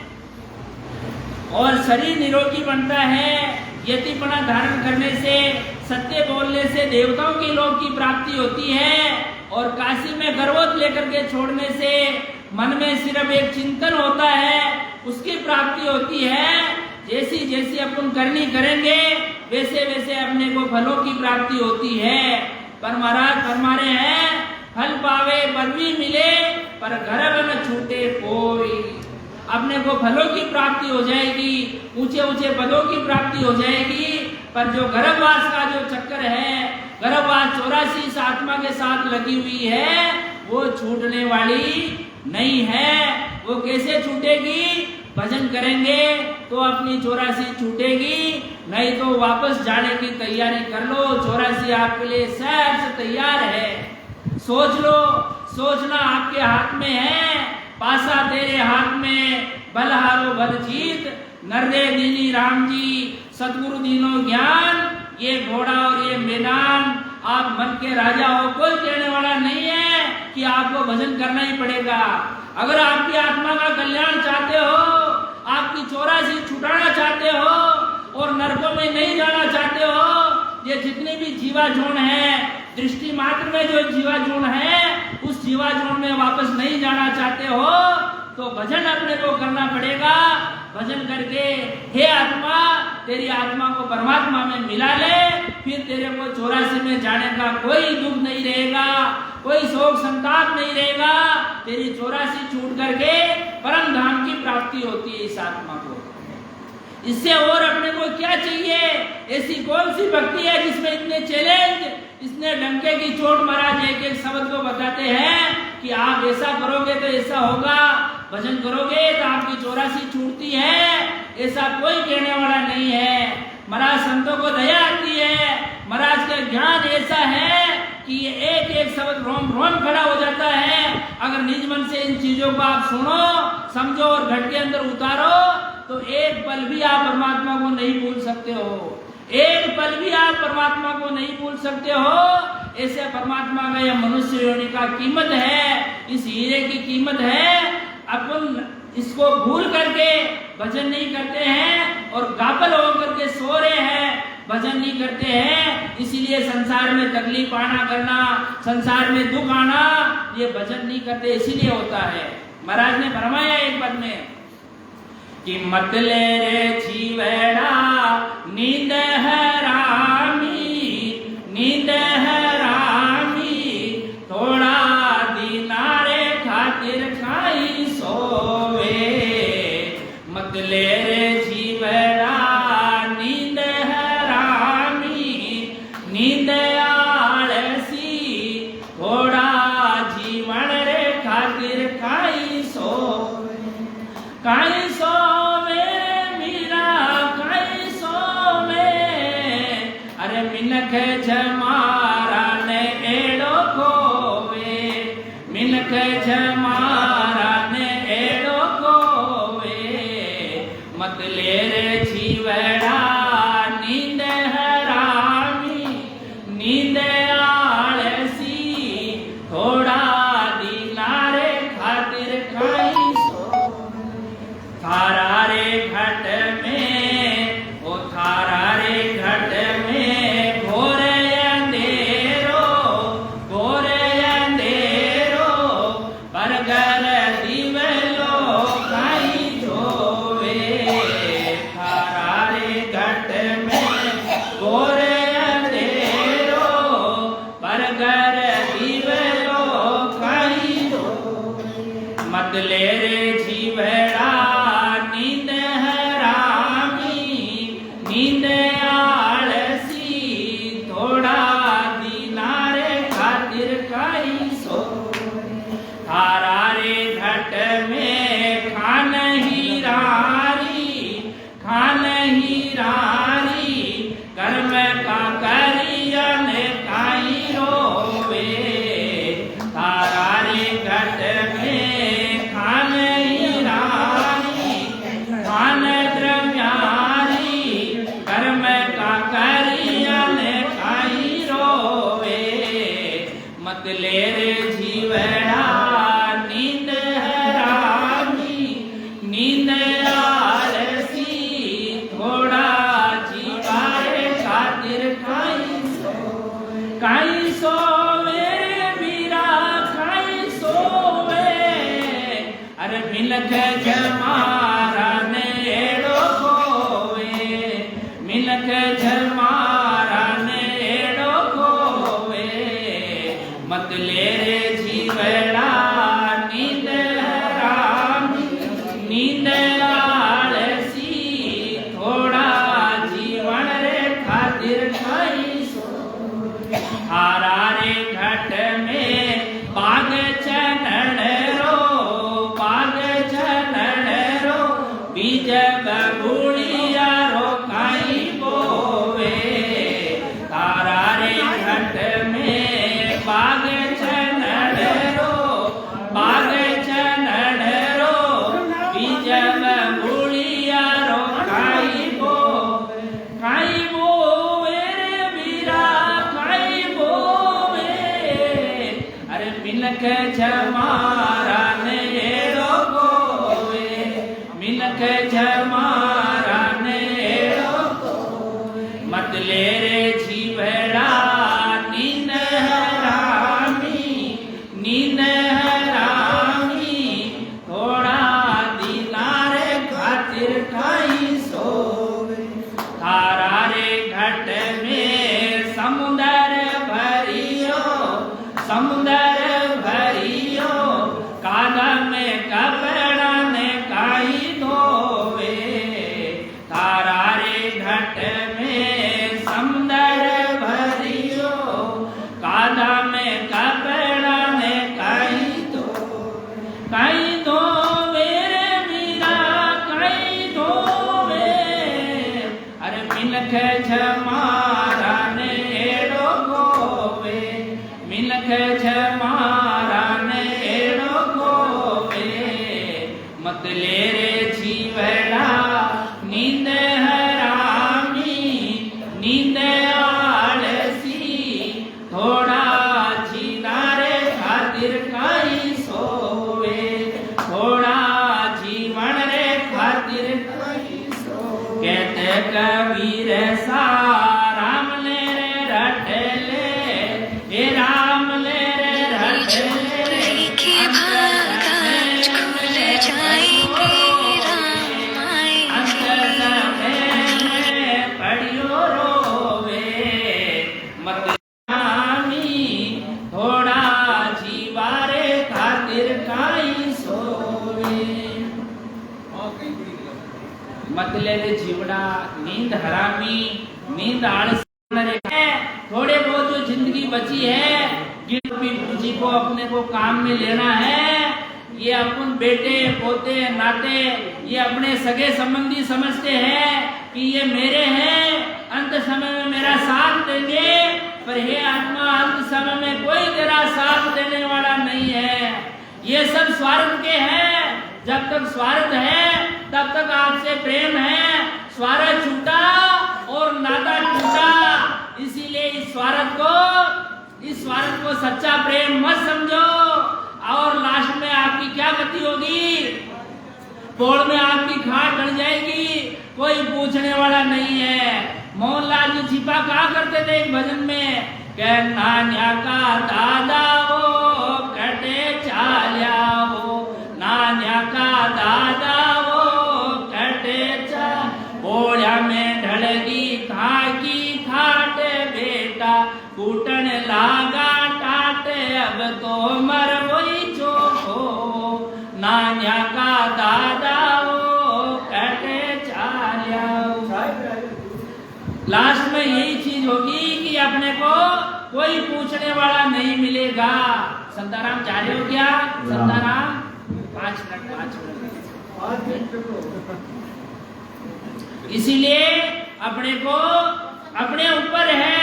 और शरीर निरोगी बनता है, यतिपना धारण करने से, सत्य बोलने से देवताओं के लोक की प्राप्ति होती है। और काशी में गर्वोत लेकर के छोड़ने से मन में सिर्फ एक चिंतन होता है, उसकी प्राप्ति होती है। जैसी जैसी अपन करनी करेंगे वैसे वैसे अपने को फलों की प्राप्ति होती है। पर महाराज फरमा रहे हैं, फल पावे पदवी मिले पर घर न छूटे कोई। अपने को फलों की प्राप्ति हो जाएगी, ऊंचे ऊंचे पदों की प्राप्ति हो जाएगी, पर जो गर्भवास का जो चक्कर है, गर्भवास 84 इस आत्मा के साथ लगी हुई है, वो छूटने वाली नहीं है। वो कैसे छूटेगी? भजन करेंगे तो अपनी 84 छूटेगी, नहीं तो वापस जाने की तैयारी कर लो। 84 आपके लिए सहज से तैयार है। सोच लो, सोचना आपके हाथ में है, पासा तेरे हाथ में, बल हारो बल जीत, नर्रे दीनी राम जी, सतगुरु दीनो ज्ञान। ये घोड़ा और ये मैदान, आप मन के राजा हो, कोई कहने वाला नहीं है कि आपको भजन करना ही पड़ेगा। अगर आपकी आत्मा का कल्याण चाहते हो, आपकी 84 छुटाना चाहते हो और नरकों में नहीं जाना चाहते हो, ये जितनी भी जीवा जोन है, दृष्टि मात्र में जो जीवा जोन है, उस जीवाश्म में वापस नहीं जाना चाहते हो तो भजन अपने को करना पड़ेगा। भजन करके हे आत्मा, तेरी आत्मा को परमात्मा में मिला ले, फिर तेरे को 84 में जाने का कोई दुख नहीं रहेगा, कोई शोक संताप नहीं रहेगा। तेरी 84 छूट करके परम धाम की प्राप्ति होती है इस आत्मा को। इससे और अपने को क्या चाहिए? ऐसी कौन सी भक्ति है जिसमें इतने चैलेंज, इसने डंके की चोट महाराज एक एक शब्द को बताते हैं कि आप ऐसा करोगे तो ऐसा होगा, भजन करोगे तो आपकी 84 छूटती है, ऐसा कोई कहने वाला नहीं है। महाराज संतों को दया आती है, महाराज का ज्ञान ऐसा है कि ये एक एक शब्द रोम रोम खड़ा हो जाता है। अगर निज मन से इन चीजों को आप सुनो, समझो और घट के अंदर उतारो तो एक पल भी आप परमात्मा को नहीं भूल सकते हो, एक पल भी आप परमात्मा को नहीं भूल सकते हो। ऐसे परमात्मा का यह मनुष्य योनि का कीमत है, इस हीरे की कीमत है। अपन इसको भूल करके भजन नहीं करते हैं और गाफल होकर के सो रहे हैं, भजन नहीं करते हैं। इसीलिए संसार में तकलीफ आना करना, संसार में दुख आना, ये भजन नहीं करते इसीलिए होता है। महाराज ने फरमाया एक पद में कि मत ले रे जीवड़ा नींद हरामी, नींद हरामी, थोड़ा दिनारे खातिर खाई सोवे। मत ले रे जीवड़ा नींद हरामी, नींद आलसी, थोड़ा जीवन रे खातिर खाई सोवे। खाई सोवे मीरा, खाई सोवे, अरे मिनख जमारा ने एड़ो कोवे, मिनख जमारा ने एड़ो कोवे। मत ले रे जीवड़ा नींद हरामी, नींद आलसी, थोड़ा दिनारे खातिर खाई सोवे। थारा रे घट में, ओ थारा रे घट में, घोर अंधेरो, घोर अंधेरो, बरगर दिवलो खाई जोवे। थारा रे घट में, घोर अंधेरो, बरगर दिवलो खाई जोवे। मत ले रे जीवड़ा नींद हरामी, नींद आलसी, थोड़ा दिनारे खातिर खाई सोवे। थारा रे घट में खान हीरारी, खान हीरारी, कर्म का करियन काई रोवे। थारा रे घट में खान हीरारी, खान द्रव्यारी, कर्म का करियन काई रोवे। मत ले रे जीवड़ा नींद हरामी, नींद आलसी, थोड़ा जीवारे खातिर खाई सोवे। काई सोवे मीरा, काई सोवे, अरे मिलक जमारा ने एड़ो कोवे, मिलक जमारा ने एड़ो कोवे। मत ले रे जीवड़ा नींद हरामी, नींद आलसी, थोड़ा जीवन रे खातिर खाई सोवे। थारा रे घट में बाग चनन रो, बाग चनन रो, बीज बबुड़िया रो काई बोवे। तारा रे घट में बाग चनन रो, बाग चनन रो, बीज बबुड़िया रो काई बोवे। काई बोवे रे मीरा, काई बोवे, अरे मिनक जमारा ने एड़ो कोवे, मिनक जमारा ने एड़ो कोवे। मत ले रे जीवड़ा नींद हरामी, नींद मिनख छमारा ने एड़ो गोवे मिनख छमारा ने एड़ो गोवे मत ले रे जीवड़ा नींद हरामी नींद आलसी थोड़ा जीना रे खातिर काई सोवे थोड़ा जीवन रे खातिर काई सोवे कहते कबीर सा राम ले रे रट ले हे राम ले रे रट ले के भाग आज खुल जाएंगे राम आएंगे पढ़ियो रोवे मत आमी थोड़ा जीवारे खातिर काई सोवे मतलब जीवड़ा नींद हरामी नींद आलस है थोड़े बहुत जो जिंदगी बची है गिरवी पूंजी को अपने को काम में लेना है ये अपन बेटे पोते नाते ये अपने सगे संबंधी समझते हैं कि ये मेरे हैं अंत समय में मेरा साथ देंगे पर हे आत्मा अंत समय में कोई तेरा साथ देने वाला नहीं है ये सब स्वार्थ के हैं जब तक स्वार्थ है तब तक आपसे प्रेम है स्वार्थ छूटा और नाता टूटा इसीलिए इस स्वार्थ को सच्चा प्रेम मत समझो और लास्ट में आपकी क्या गति होगी पोड़ में आपकी खाट डल जाएगी कोई पूछने वाला नहीं है मोहनलाल जी छिपा कहा करते थे एक भजन में कहना न्या का दादा वो कटे चाल्या वो नान्या का दादा वो कटे चा बोड़ा में ढलगी खाकी खाट बेटा कूटन लागा टाटे अब तो मर वही चोखो नान्या का दादा वो कटे चाल्या लास्ट में यही चीज होगी कि अपने को कोई पूछने वाला नहीं मिलेगा संताराम जा रहे हो क्या संताराम 5 मिनट इसीलिए अपने को अपने ऊपर है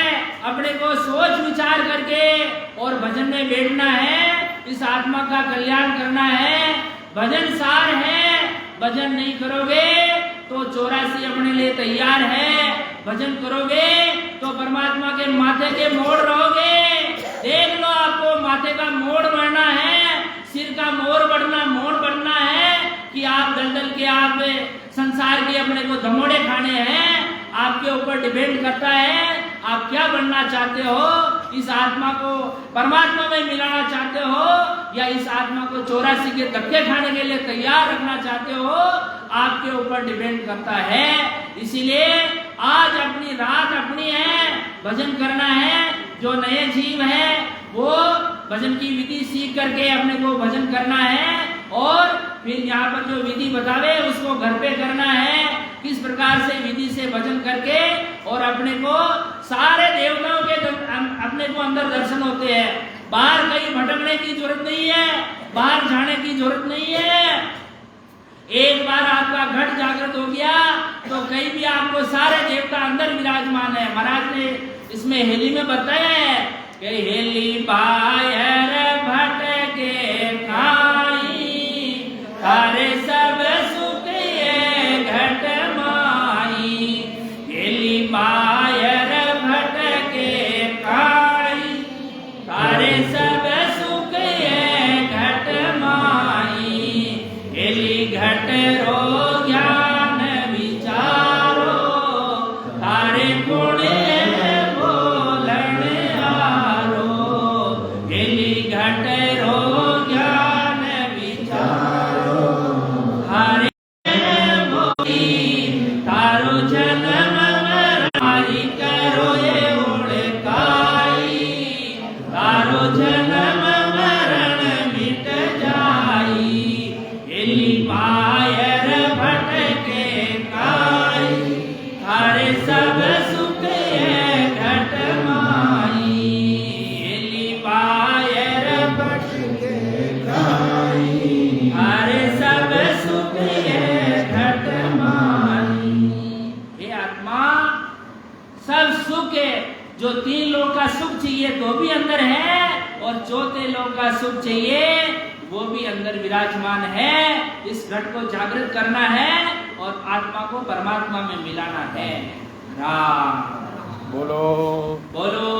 अपने को सोच विचार करके और भजन में बैठना है इस आत्मा का कल्याण करना है भजन सार है भजन नहीं करोगे तो 84 अपने लिए तैयार है भजन करोगे तो परमात्मा के माथे के मोड़ रहोगे देख लो आपको माथे का मोड़ बढ़ना है सिर का मोड़ बढ़ना है कि आप दलदल के आप संसार के अपने को धमोड़े खाने हैं आपके ऊपर डिपेंड करता है आप क्या बनना चाहते हो इस आत्मा को परमात्मा में मिलाना चाहते हो या इस आत्मा को 84 के धक्के खाने के लिए तैयार रखना चाहते हो आपके ऊपर डिपेंड करता है इसीलिए आज अपनी रात अपनी है भजन करना है जो नए जीव है वो भजन की विधि सीख करके अपने को भजन करना है और फिर यहाँ पर जो विधि बतावे उसको घर पे करना है किस प्रकार से विधि से भजन करके और अपने को सारे देवताओं के अपने को अंदर दर्शन होते हैं बाहर कहीं भटकने की जरूरत नहीं है बाहर जाने की जरूरत नहीं है एक बार आपका घट जागृत हो गया तो कहीं भी आपको सारे देवता अंदर विराजमान है महाराज ने इसमें हेली में बताया है कि हेली बायर भटके खाई तारे सब सुखे घट माई हेली बायर भटके खाई तारे सब सुखे घट माई हेली घट रो ज्ञान विचारो तारे पुण्य बोलन आरो हेली घट रो ज्ञान विचारो तारे बोली तारो जन्म मराई करो ये ओळखाई तारो जन्म मरण मिट जाई हेली बायर भटके काई थारे सब सुख घट माई हेली बायर भटके काई थारे सब सुख घट माई हे आत्मा सब सुख है। जो 3 लोक का सुख चाहिए तो भी अंदर है, और चौथे लोक का सुख चाहिए वो भी अंदर विराजमान है। इस घट को जागृत करना है और आत्मा को परमात्मा में मिलाना है। राम बोलो बोलो